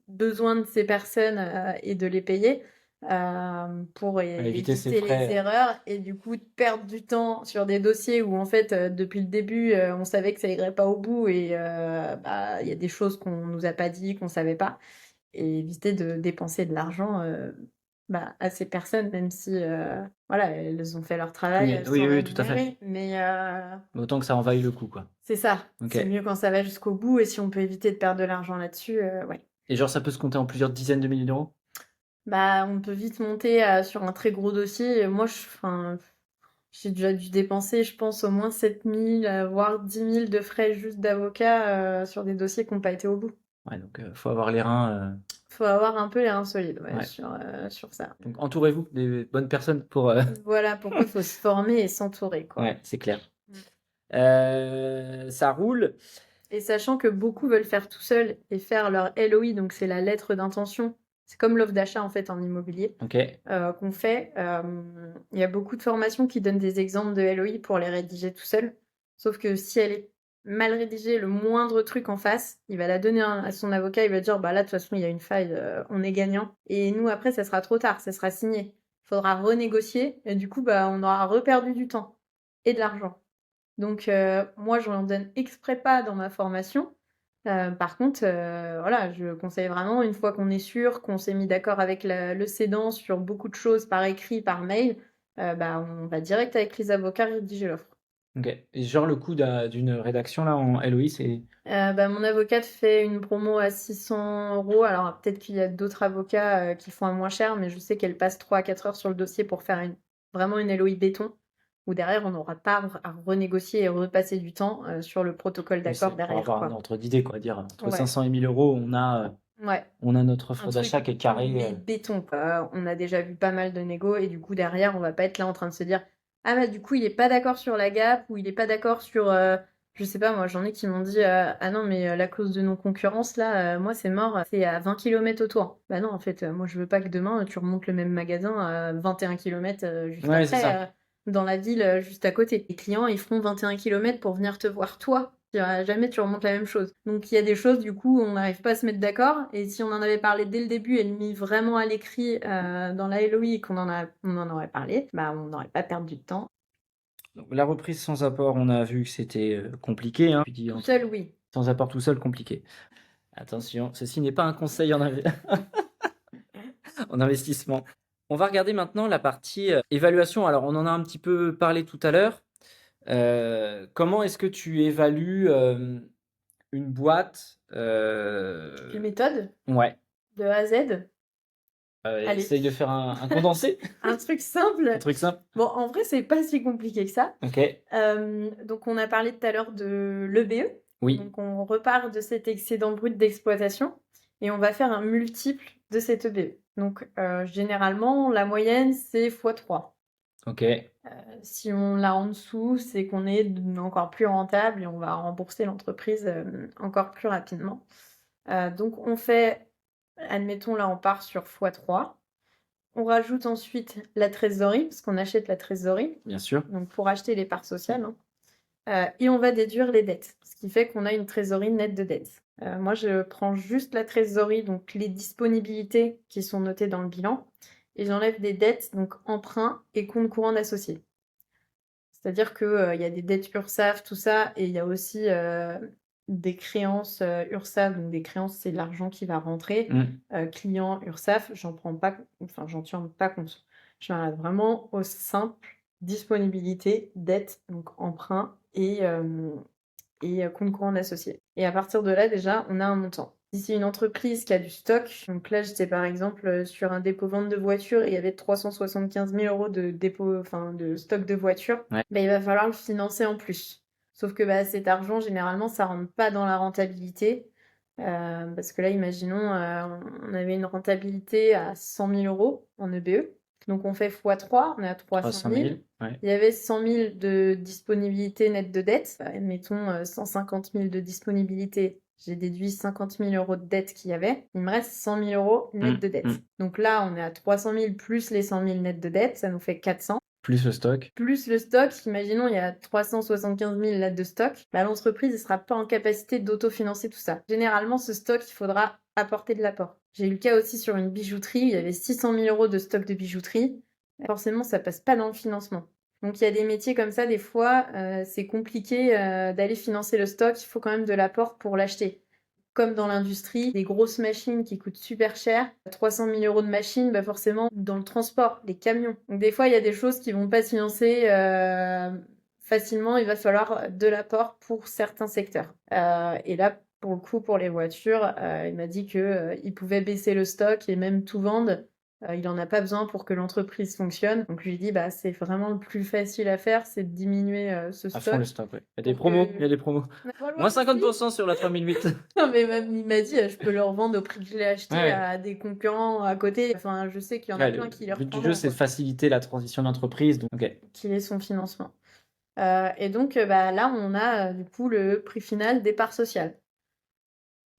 besoin de ces personnes, et de les payer, pour Éviter ces éviter les frais. erreurs et du coup de perdre du temps sur des dossiers où en fait, depuis le début, on savait que ça irait pas au bout et bah, il y a des choses qu'on nous a pas dit, qu'on savait pas et éviter de dépenser de l'argent, bah, à ces personnes même si, voilà, elles ont fait leur travail, Oui, elles oui, sont oui, tout à fait. rémunérées mais Autant que ça en vaille le coup, quoi. c'est ça, OK. c'est mieux quand ça va jusqu'au bout et si on peut éviter de perdre de l'argent là-dessus, ouais. Et genre, ça peut se compter en plusieurs dizaines de milliers d'euros? Bah, on peut vite monter sur un très gros dossier. Moi, enfin, j'ai déjà dû dépenser, je pense, au moins 7 000, voire 10 000 de frais juste d'avocat sur des dossiers qui n'ont pas été au bout. Ouais, donc faut avoir les reins. Faut avoir un peu les reins solides, ouais, Ouais. sur ça. Donc entourez-vous des bonnes personnes pour. Voilà pourquoi il faut se former et s'entourer, quoi. Ouais, c'est clair. Mm. Ça roule. Et sachant que beaucoup veulent faire tout seuls et faire leur LOI, donc c'est la lettre d'intention. C'est comme l'offre d'achat en fait en immobilier Ok. qu'on fait. Il y a beaucoup de formations qui donnent des exemples de LOI pour les rédiger tout seul. Sauf que si elle est mal rédigée, le moindre truc en face, il va la donner à son avocat, il va dire bah là de toute façon il y a une faille, on est gagnant. Et nous après ça sera trop tard, ça sera signé. Il faudra renégocier et du coup bah on aura reperdu du temps et de l'argent. Donc moi je n'en donne exprès pas dans ma formation. Par contre, voilà, je conseille vraiment, une fois qu'on est sûr, qu'on s'est mis d'accord avec le cédant sur beaucoup de choses par écrit, par mail, bah, on va direct avec les avocats rédiger l'offre. Ok. Et genre, le coût d'une rédaction là en LOI, c'est. Bah, mon avocate fait une promo à 600 €. Alors peut-être qu'il y a d'autres avocats qui font un moins cher, mais je sais qu'elle passe 3 à 4 heures sur le dossier pour faire vraiment une LOI béton, où derrière on n'aura pas à renégocier et repasser du temps sur le protocole Oui, d'accord c'est pour derrière, avoir un quoi. ordre d'idée, quoi. Dire entre Ouais, 500 et 1000 €, ouais. on a notre Un offre truc, d'achat qui est carré. mais béton, quoi. On a déjà vu pas mal de négos et du coup, derrière, on va pas être là en train de se dire ah bah du coup, il est pas d'accord sur la gap ou il est pas d'accord sur je sais pas, moi j'en ai qui m'ont dit ah non mais la clause de non-concurrence là, moi c'est mort, c'est à 20 km autour. Bah non, en fait, moi je veux pas que demain tu remontes le même magasin à 21 km juste Ouais, c'est après ça. dans la ville juste à côté. Les clients, ils feront 21 km pour venir te voir toi. Jamais tu remontes la même chose. Donc il y a des choses, du coup, on n'arrive pas à se mettre d'accord. Et si on en avait parlé dès le début et mis vraiment à l'écrit dans la LOI et on en aurait parlé, bah on n'aurait pas perdu de temps. Donc, la reprise sans apport, on a vu que c'était compliqué. Hein. Tu dis Tout seul, oui. sans apport tout seul, compliqué. Attention, ceci n'est pas un conseil en investissement. On va regarder maintenant la partie évaluation. Alors, on en a un petit peu parlé tout à l'heure. Comment est-ce que tu évalues une boîte Les méthodes, Ouais. de A à Z. Allez, Essaye de faire un condensé, un truc un simple. truc simple. Bon, en vrai, c'est pas si compliqué que ça. Ok. Donc, on a parlé tout à l'heure de l'EBE. Oui. Donc, on repart de cet excédent brut d'exploitation et on va faire un multiple de cet EBE. Donc, généralement, la moyenne, c'est x3. Ok. Si on l'a en dessous, c'est qu'on est encore plus rentable et on va rembourser l'entreprise encore plus rapidement. Donc, on fait, admettons, là, on part sur x3. On rajoute ensuite la trésorerie, parce qu'on achète la trésorerie, Bien sûr. donc pour acheter les parts sociales, hein. Et on va déduire les dettes, ce qui fait qu'on a une trésorerie nette de dettes. Moi, je prends juste la trésorerie, donc les disponibilités qui sont notées dans le bilan, et j'enlève des dettes, donc emprunts et comptes courants d'associés. C'est-à-dire qu'il y a des dettes URSSAF, tout ça, et il y a aussi des créances URSSAF, donc des créances, c'est de l'argent qui va rentrer. Client URSSAF, j'en tiens pas compte. Je m'arrête vraiment au simple disponibilité, dette, donc emprunt et compte courant d'associé. Et à partir de là, déjà, on a un montant. Si c'est une entreprise qui a du stock, donc là j'étais par exemple sur un dépôt-vente de voitures et il y avait 375 000 € de dépôt, enfin de stock de voitures, Ouais. bah, il va falloir le financer en plus. Sauf que bah, cet argent, généralement, ça rentre pas dans la rentabilité. Parce que là, imaginons, on avait une rentabilité à 100 000 € en EBE. Donc on fait x3, on est à 300 000. Ouais. Il y avait 100 000 de disponibilité nette de dette. Mettons 150 000 de disponibilité. J'ai déduit 50 000 € de dette qu'il y avait. Il me reste 100 000 € net de dette. Donc là, on est à 300 000 plus les 100 000 net de dette. Ça nous fait 400. Plus le stock. Plus le stock, imaginons il y a 375 000 là de stock, bah, l'entreprise ne sera pas en capacité d'autofinancer tout ça. Généralement, ce stock, il faudra apporter de l'apport. J'ai eu le cas aussi sur une bijouterie, où il y avait 600 000 € de stock de bijouterie. Forcément, ça passe pas dans le financement. Donc il y a des métiers comme ça, des fois, c'est compliqué d'aller financer le stock, il faut quand même de l'apport pour l'acheter. Comme dans l'industrie, des grosses machines qui coûtent super cher, 300 000 € de machines, bah forcément, dans le transport, les camions. Donc des fois, il y a des choses qui vont pas se financer facilement, il va falloir de l'apport pour certains secteurs. Et là, pour le coup, pour les voitures, il m'a dit que, il pouvait baisser le stock et même tout vendre. Il en a pas besoin pour que l'entreprise fonctionne. Donc je lui ai dit: «Bah, c'est vraiment le plus facile à faire, c'est de diminuer, ce À fond le stock stock, ouais. Il y a des pour promos, il y a que». des promos. Bah, voilà Moins aussi. 50% sur la 3008. Non, mais même il m'a dit: «Je peux le revendre au prix que je l'ai Ouais, acheté ouais. à des concurrents à côté». Enfin, je sais qu'il y en a Ouais, plein le qui les but du jeu, reprendront, c'est de quoi, faciliter la transition d'entreprise. Donc, ok. qu'il ait son financement. Et donc, bah, là, on a, du coup, le prix final des parts sociales.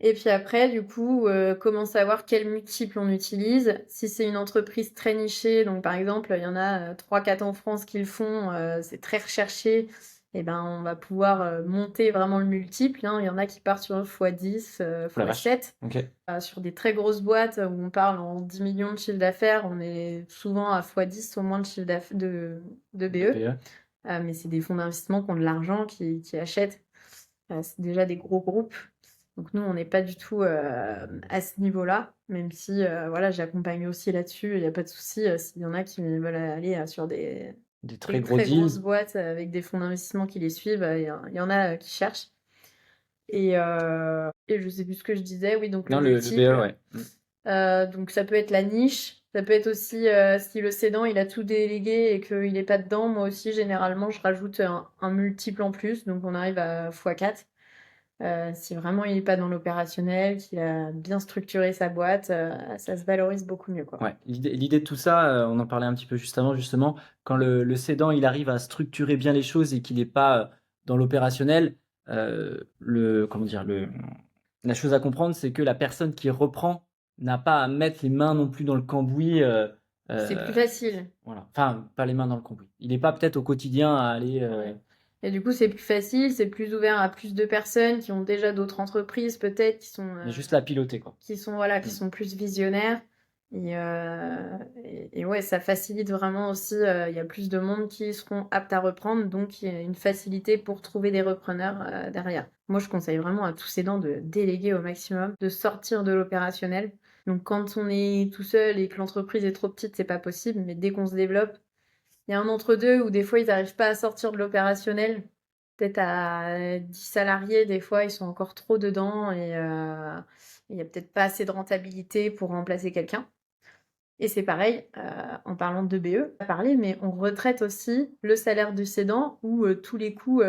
Et puis après, du coup, comment savoir quel multiple on utilise? Si c'est une entreprise très nichée, donc par exemple, il y en a 3-4 en France qui le font, c'est très recherché, et ben on va pouvoir monter vraiment le multiple, hein. Il y en a qui partent sur x10, Oh la vache. x7. Ok. Sur des très grosses boîtes où on parle en 10 millions de chiffre d'affaires, on est souvent à x10 au moins de chiffre d'affaires de De BE. PE. Mais c'est des fonds d'investissement qui ont de l'argent, qui achètent. C'est déjà des gros groupes. Donc nous, on n'est pas du tout à ce niveau-là, même si voilà, j'accompagne aussi là-dessus, il n'y a pas de souci. S'il y en a qui veulent aller sur Des très des gros très grosses deals. boîtes avec des fonds d'investissement qui les suivent, il y en a qui cherchent. Et je sais plus ce que je disais, oui, donc le Non, le BE, multiple. ouais. Donc ça peut être la niche, ça peut être aussi si le cédant il a tout délégué et qu'il n'est pas dedans, moi aussi généralement je rajoute un multiple en plus, donc on arrive à x4. Si vraiment il n'est pas dans l'opérationnel, qu'il a bien structuré sa boîte, ça se valorise beaucoup mieux, quoi. Ouais. L'idée de tout ça, on en parlait un petit peu juste avant, justement, quand le cédant, il arrive à structurer bien les choses et qu'il n'est pas dans l'opérationnel, comment dire, la chose à comprendre, c'est que la personne qui reprend n'a pas à mettre les mains non plus dans le cambouis. C'est plus Euh, facile. voilà. Enfin, pas les mains dans le cambouis. Il n'est pas peut-être au quotidien à aller. Ouais. Et du coup, c'est plus facile, c'est plus ouvert à plus de personnes qui ont déjà d'autres entreprises, peut-être, Mais juste la piloter, quoi. voilà, qui Mm. sont plus visionnaires. Et ouais, ça facilite vraiment aussi. Il y a plus de monde qui seront aptes à reprendre, donc il y a une facilité pour trouver des repreneurs derrière. Moi, je conseille vraiment à tous ces dents de déléguer au maximum, de sortir de l'opérationnel. Donc, quand on est tout seul et que l'entreprise est trop petite, c'est pas possible, mais dès qu'on se développe, il y a un entre-deux où des fois, ils n'arrivent pas à sortir de l'opérationnel. Peut-être à 10 salariés, des fois, ils sont encore trop dedans et il n'y a peut-être pas assez de rentabilité pour remplacer quelqu'un. Et c'est pareil, en parlant de BE, pas parler, mais on retraite aussi le salaire du cédant ou tous les coûts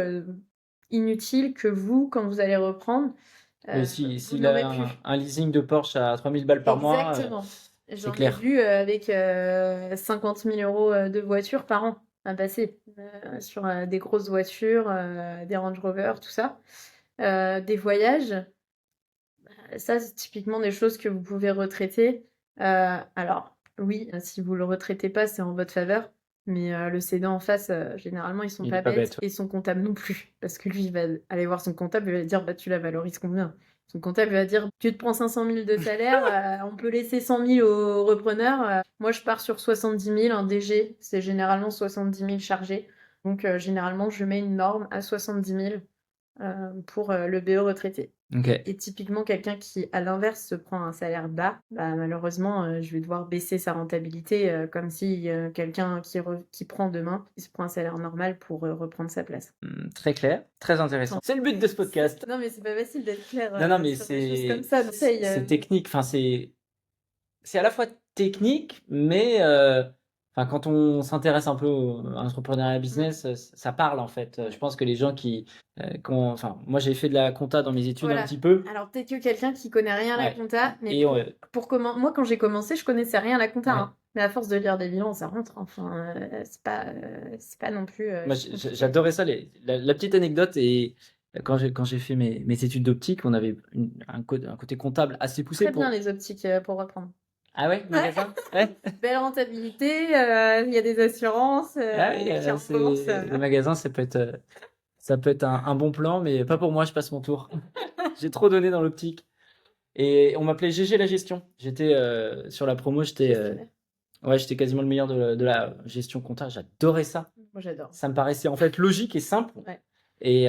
inutiles que vous, quand vous allez reprendre, Oui, vous s'il n'aurez a plus. un leasing de Porsche à 3000 balles par mois, Exactement. c'est J'en ai clair. vu avec 50 000 euros de voiture par an à passer sur des grosses voitures, des Range Rover, tout ça. Des voyages, ça c'est typiquement des choses que vous pouvez retraiter. Alors oui, si vous le retraitez pas, c'est en votre faveur. Mais le cédant en face, généralement, ils sont Il est pas pas bêtes bête. et son comptable non plus. Parce que lui, il va aller voir son comptable et va dire bah, tu la valorises combien? Son comptable va dire tu te prends 500 000 de salaire, on peut laisser 100 000 au repreneur. Moi, je pars sur 70 000. Un DG, c'est généralement 70 000 chargés. Donc, généralement, je mets une norme à 70 000 pour le BE retraité. Ok. Et typiquement, quelqu'un qui, à l'inverse, se prend un salaire bas, bah, malheureusement, je vais devoir baisser sa rentabilité, comme si quelqu'un qui prend demain, il se prend un salaire normal pour reprendre sa place. Très clair, très intéressant. C'est le but de ce podcast. Non, mais c'est pas facile d'être clair Non, mais sur des choses comme ça. c'est technique. Enfin, c'est à la fois technique, mais enfin, quand on s'intéresse un peu à l'entrepreneuriat business, ça parle en fait. Je pense que les gens enfin, moi j'ai fait de la compta dans mes études un Voilà. petit peu. Alors, peut-être que quelqu'un qui connaît rien à la Ouais. compta, mais Et moi, quand j'ai commencé, je connaissais rien à la compta, ouais. hein. Mais à force de lire des bilans, ça rentre. Enfin, c'est pas non plus. Moi, si compliqué. j'adorais ça. La petite anecdote, et quand j'ai fait mes études d'optique, on avait un côté comptable assez poussé Très bien pour. les optiques pour reprendre. Ah ouais, magasin? Ouais. Belle rentabilité, il y a des assurances Ah oui, qui remboursent. les magasins, ça peut être un bon plan, mais pas pour moi, je passe mon tour. J'ai trop donné dans l'optique. Et on m'appelait GG la gestion. J'étais sur la promo, j'étais quasiment le meilleur de la gestion comptable. J'adorais ça. Moi j'adore. Ça me paraissait en fait logique et simple. Ouais. Et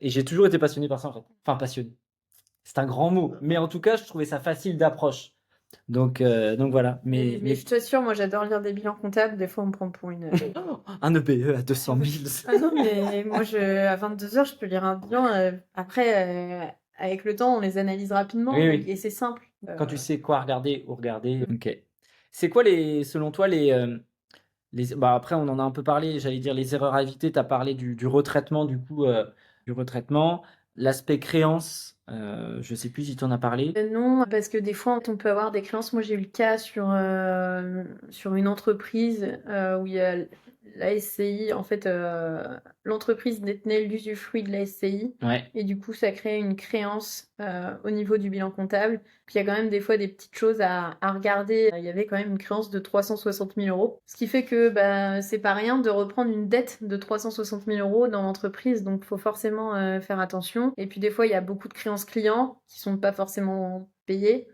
j'ai toujours été passionné par ça en fait. Enfin, passionné. C'est un grand mot. Mais en tout cas, je trouvais ça facile d'approche. Donc voilà. Mais je t'assure, moi j'adore lire des bilans comptables. Des fois on me prend pour une. Un EBE à 200 000. Ah non, mais moi à 22 heures, je peux lire un bilan. Après, avec le temps, on les analyse rapidement Oui, donc oui. et c'est simple. Quand tu sais quoi regarder, où regarder. Mmh. OK. C'est quoi selon toi, bah, après on en a un peu parlé, j'allais dire les erreurs à éviter. Tu as parlé du retraitement du coup, du retraitement. L'aspect créance, je sais plus si tu en as parlé? Non, parce que des fois, on peut avoir des créances. Moi, j'ai eu le cas sur une entreprise, où il y a la SCI. En fait, l'entreprise détenait l'usufruit de la SCI Ouais. et du coup, ça crée une créance, au niveau du bilan comptable. Puis il y a quand même des fois des petites choses à regarder. Il y avait quand même une créance de 360 000 €. Ce qui fait que bah, c'est pas rien de reprendre une dette de 360 000 € dans l'entreprise. Donc il faut forcément faire attention. Et puis des fois, il y a beaucoup de créances clients qui sont pas forcément payées.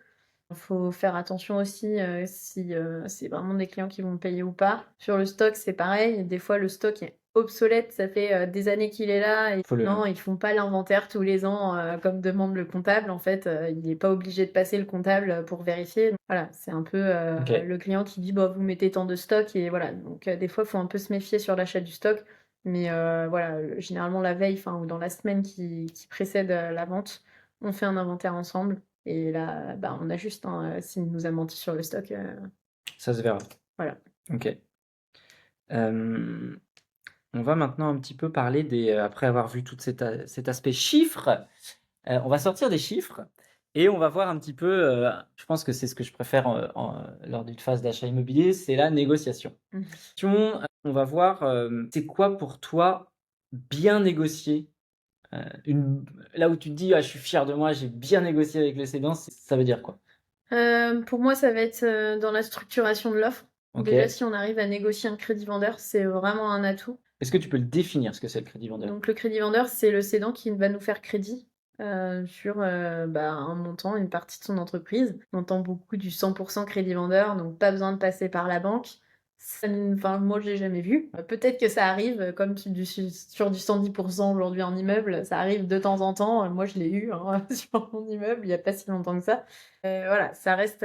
Il faut faire attention aussi si c'est vraiment des clients qui vont payer ou pas. Sur le stock, c'est pareil. Des fois, le stock est obsolète. Ça fait des années qu'il est là. Et Faut le non, ils font pas l'inventaire tous les ans comme demande le comptable. En fait, il n'est pas obligé de passer le comptable pour vérifier. Donc, voilà, c'est un peu OK. le client qui dit bah, vous mettez tant de stock. Et voilà. Donc, des fois, il faut un peu se méfier sur l'achat du stock. Mais voilà, généralement, la veille ou dans la semaine qui précède la vente, on fait un inventaire ensemble. Et là, bah, on ajuste, hein, s'il nous a menti sur le stock, Ça se verra. voilà. OK. Hem, on va maintenant un petit peu parler après avoir vu tout cet aspect chiffres, on va sortir des chiffres et on va voir un petit peu, je pense que c'est ce que je préfère, lors d'une phase d'achat immobilier, c'est la négociation. Mmh. On va voir, c'est quoi pour toi bien négocier? Une Là où tu te dis: «Ah, je suis fier de moi, j'ai bien négocié avec le cédant», ça veut dire quoi? Pour moi, ça va être, dans la structuration de l'offre. Déjà, OK. si on arrive à négocier un crédit vendeur, c'est vraiment un atout. Est-ce que tu peux le définir, ce que c'est le crédit vendeur? Donc le crédit vendeur, c'est le cédant qui va nous faire crédit, sur, bah, un montant, une partie de son entreprise. On entend beaucoup du 100 % crédit vendeur, donc pas besoin de passer par la banque. Enfin, moi, je l'ai jamais vu. Peut-être que ça arrive, comme sur du 110 % aujourd'hui en immeuble, ça arrive de temps en temps. Moi, je l'ai eu, hein, sur mon immeuble, il y a pas si longtemps que ça. Voilà, ça reste,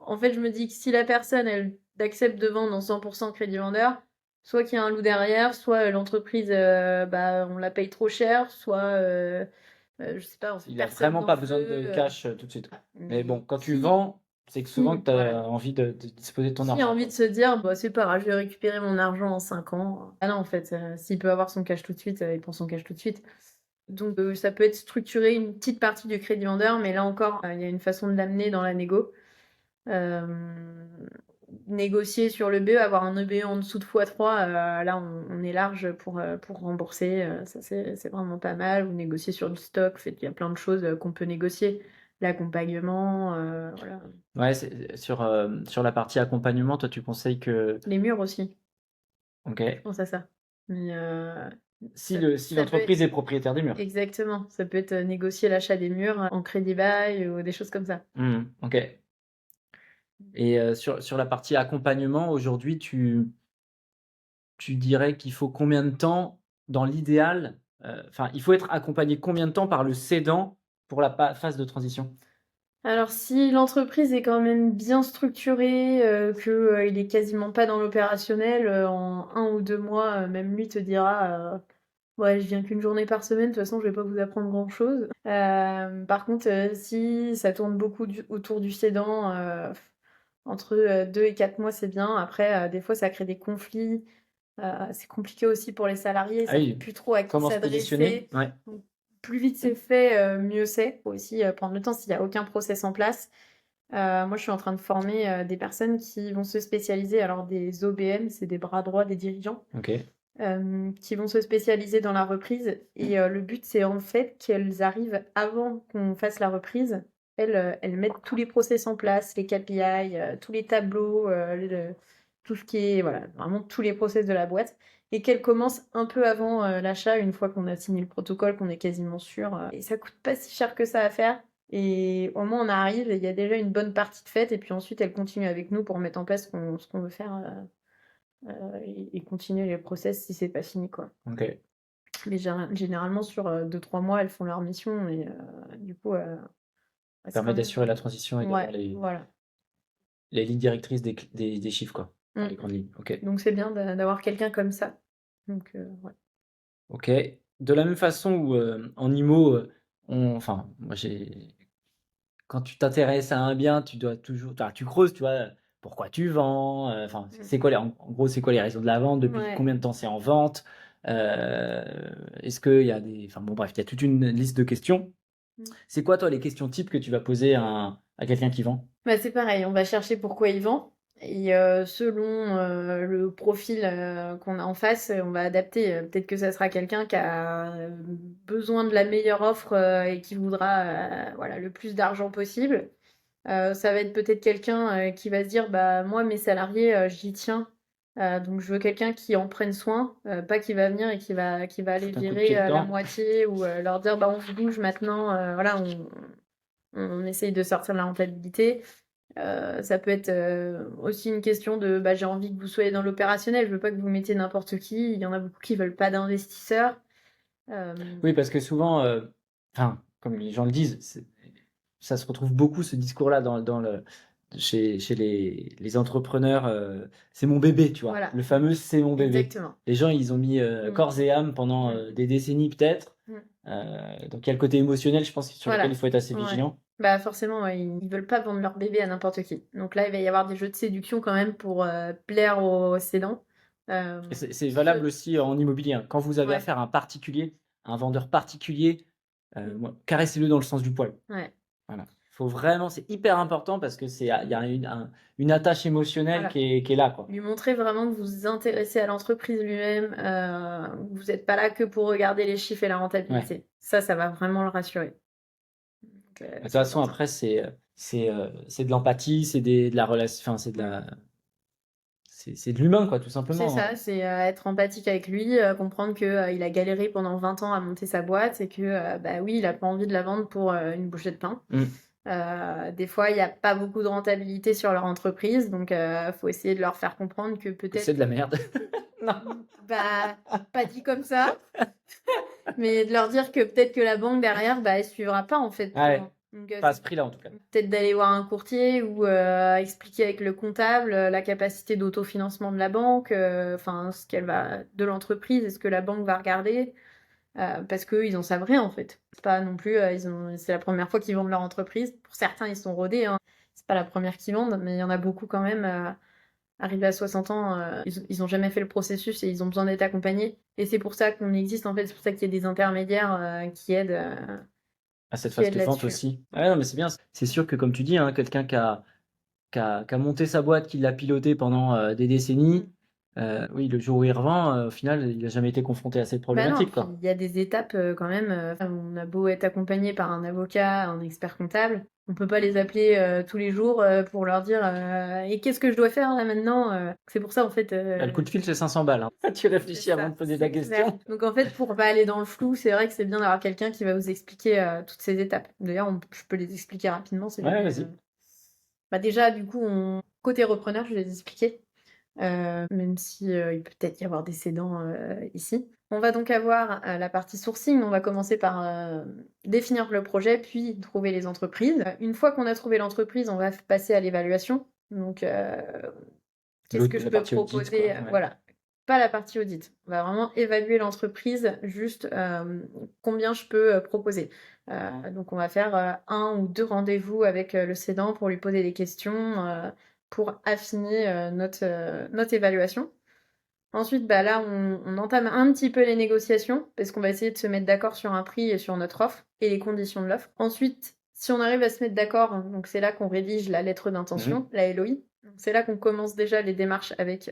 en fait, je me dis que si la personne, elle accepte de vendre en 100 % crédit vendeur, soit qu'il y a un loup derrière, soit l'entreprise, bah, on la paye trop cher, soit, je sais pas, Il a personne vraiment n'en pas besoin veut, de cash, tout de suite. Mais mais bon, quand tu qui vends, c'est que souvent que tu voilà. as envie de disposer de ton Qui a argent, envie quoi. de se dire: «Bah, c'est pas grave, je vais récupérer mon argent en 5 ans». Ah non, en fait, s'il peut avoir son cash tout de suite, il prend son cash tout de suite. Donc ça peut être structuré une petite partie du crédit vendeur, mais là encore, il y a une façon de l'amener dans la négo. Négocier sur le BE, avoir un EBE en dessous de x3, là on est large pour rembourser, ça c'est vraiment pas mal. Ou négocier sur le stock, en fait, il y a plein de choses, qu'on peut négocier. L'accompagnement, voilà. Ouais, c'est sur la partie accompagnement, toi, tu conseilles que Les murs aussi, je OK. pense à ça. Mais Si ça peut l'entreprise être est propriétaire des murs? exactement, ça peut être, négocier l'achat des murs en crédit bail ou des choses comme ça. Mmh, OK. Et sur la partie accompagnement, aujourd'hui, tu dirais qu'il faut combien de temps dans l'idéal, enfin, il faut être accompagné combien de temps par le cédant pour la phase de transition? Alors si l'entreprise est quand même bien structurée, que, il est quasiment pas dans l'opérationnel, en 1 ou 2 mois, même lui te dira, «Ouais, je viens qu'une journée par semaine, de toute façon je vais pas vous apprendre grand-chose». Par contre, si ça tourne beaucoup autour du cédant, entre, 2 et 4 mois, c'est bien. Après, des fois ça crée des conflits, c'est compliqué aussi pour les salariés, ils Ah savent oui, plus trop à qui comment se positionner? s'adresser. Ouais. Donc plus vite c'est fait, mieux c'est. Faut aussi, prendre le temps s'il y a aucun process en place. Moi, je suis en train de former, des personnes qui vont se spécialiser, alors des OBM, c'est des bras droits des dirigeants, OK. qui vont se spécialiser dans la reprise. Et le but, c'est en fait qu'elles arrivent avant qu'on fasse la reprise. Elles mettent tous les process en place, les KPI, tous les tableaux, tout ce qui est, voilà, vraiment tous les process de la boîte. Et qu'elles commencent un peu avant l'achat, une fois qu'on a signé le protocole, qu'on est quasiment sûr. Et ça coûte pas si cher que ça à faire. Et au moins, on arrive et il y a déjà une bonne partie de faite. Et puis ensuite, elles continuent avec nous pour mettre en place ce qu'on veut faire, et continuer les process si c'est pas fini, quoi. OK. Mais généralement, sur 2-3 mois, elles font leur mission et du coup, bah, c'est Permet quand même. d'assurer la transition et d'avoir Ouais, voilà. les lignes directrices des chiffres, quoi. Enfin, Mmh. les grandes lignes. OK. Donc c'est bien d'avoir quelqu'un comme ça. Donc ouais. OK. De la même façon où, en IMO, enfin, moi j'ai quand tu t'intéresses à un bien, tu dois toujours enfin, tu creuses, tu vois? Pourquoi tu vends? Enfin, Mmh. c'est quoi les en gros, c'est quoi les raisons de la vente? Depuis Ouais. combien de temps c'est en vente? Heu, est-ce qu'il y a des enfin bon bref, il y a toute une liste de questions. Mmh. C'est quoi toi les questions types que tu vas poser à quelqu'un qui vend? Bah, c'est pareil, on va chercher pourquoi il vend et selon, le profil, qu'on a en face, on va adapter, peut-être que ça sera quelqu'un qui a, besoin de la meilleure offre, et qui voudra, voilà, le plus d'argent possible. Ça va être peut-être quelqu'un, qui va se dire: «Bah, moi mes salariés, j'y tiens, donc je veux quelqu'un qui en prenne soin», pas qui va venir et qui va aller Un coup de pied virer, la dedans? moitié ou, leur dire: «Bah, on se bouge maintenant», voilà, on essaye de sortir de la rentabilité. Ça peut être, aussi une question de, bah, j'ai envie que vous soyez dans l'opérationnel, je veux pas que vous mettiez n'importe qui. Il y en a beaucoup qui veulent pas d'investisseurs. Hem, Oui, parce que souvent, enfin, comme les gens le disent, ça se retrouve beaucoup ce discours-là dans le chez les entrepreneurs, «C'est mon bébé», tu vois? voilà, Le fameux «c'est mon bébé». exactement. Les gens, ils ont mis, Mmh. corps et âme pendant, Mmh. des décennies peut-être, Mmh. donc il y a le côté émotionnel, je pense, sur lequel il Voilà, faut être assez ouais. vigilant. Bah, forcément, ouais, ils veulent pas vendre leur bébé à n'importe qui. Donc là, il va y avoir des jeux de séduction quand même pour, plaire aux cédants. Et c'est Ce valable aussi en immobilier, hein. Quand vous avez Ouais. affaire à un particulier, à un vendeur particulier, Mmh. moi caressez-le dans le sens du poil. Ouais. Voilà. Faut vraiment c'est hyper important parce que il y a une attache émotionnelle Voilà. qui est là, quoi. Lui montrer vraiment que vous vous intéressez à l'entreprise lui-même, que vous êtes pas là que pour regarder les chiffres et la Ouais. rentabilité. Ça va vraiment le rassurer. Donc, De toute c'est façon important. après c'est de l'empathie, c'est de la relation enfin c'est de Mmh. la c'est de l'humain, quoi, tout C'est simplement, hein. ça, c'est, être empathique avec lui, comprendre que, il a galéré pendant 20 ans à monter sa boîte et que, bah, oui, il a pas envie de la vendre pour, une bouchée de pain. Mmh. Des fois, il y a pas beaucoup de rentabilité sur leur entreprise, donc faut essayer de leur faire comprendre que C'est peut-être de la merde. Non. bah, pas dit comme ça, mais de leur dire que peut-être que la banque derrière, bah, elle suivra pas en fait plus Ouais, loin. Donc pas à c'est ce prix-là, en tout cas. peut-être d'aller voir un courtier ou, expliquer avec le comptable, la capacité d'autofinancement de la banque, enfin ce qu'elle va de l'entreprise et ce que la banque va regarder, parce qu'eux, ils en savent rien en fait. C'est pas non plus, c'est la première fois qu'ils vendent leur entreprise. Pour certains, ils sont rodés, hein. C'est pas la première qu'ils vendent, mais il y en a beaucoup quand même, arrivés à 60 ans, ils ont jamais fait le processus et ils ont besoin d'être accompagnés et c'est pour ça qu'on existe en fait, c'est pour ça qu'il y a des intermédiaires, À cette qui phase aident de vente là-dessus. aussi. Mmh. Ouais, non, mais c'est bien. C'est sûr que comme tu dis, hein, quelqu'un qui a monté sa boîte, qui l'a pilotée pendant, des Mmh. décennies, oui, le jour où il revend, au final, il a jamais été confronté à cette Bah non, problématique, puis quoi. il y a des étapes, quand même, on a beau être accompagné par un avocat, un expert comptable, on peut pas les appeler, tous les jours, pour leur dire, «Et qu'est-ce que je dois faire là maintenant?» C'est pour ça en fait, Bah, le coup de fil, c'est 500 balles, hein. Tu c'est réfléchis avant ça, de poser ta c'est clair. question. Donc en fait, pour pas aller dans le flou, c'est vrai que c'est bien d'avoir quelqu'un qui va vous expliquer, toutes ces étapes. D'ailleurs, je peux les expliquer rapidement si Ouais, jamais, vas-y. bah, déjà du coup, côté repreneur, je vais les expliquer. Même si, il peut peut-être y avoir des cédants, ici. On va donc avoir, la partie sourcing. On va commencer par, définir le projet, puis trouver les entreprises. Une fois qu'on a trouvé l'entreprise, on va passer à l'évaluation. Donc, qu'est-ce que je La peux partie audit, quoi, proposer? ouais. Voilà, pas la partie audit. On va vraiment évaluer l'entreprise, juste, combien je peux, proposer. Donc on va faire, 1 ou 2 rendez-vous avec, le cédant pour lui poser des questions, pour affiner, notre évaluation. Ensuite, bah, là, on entame un petit peu les négociations parce qu'on va essayer de se mettre d'accord sur un prix et sur notre offre et les conditions de l'offre. Ensuite, si on arrive à se mettre d'accord, donc c'est là qu'on rédige la lettre Mmh. d'intention, la LOI. Donc c'est là qu'on commence déjà les démarches avec,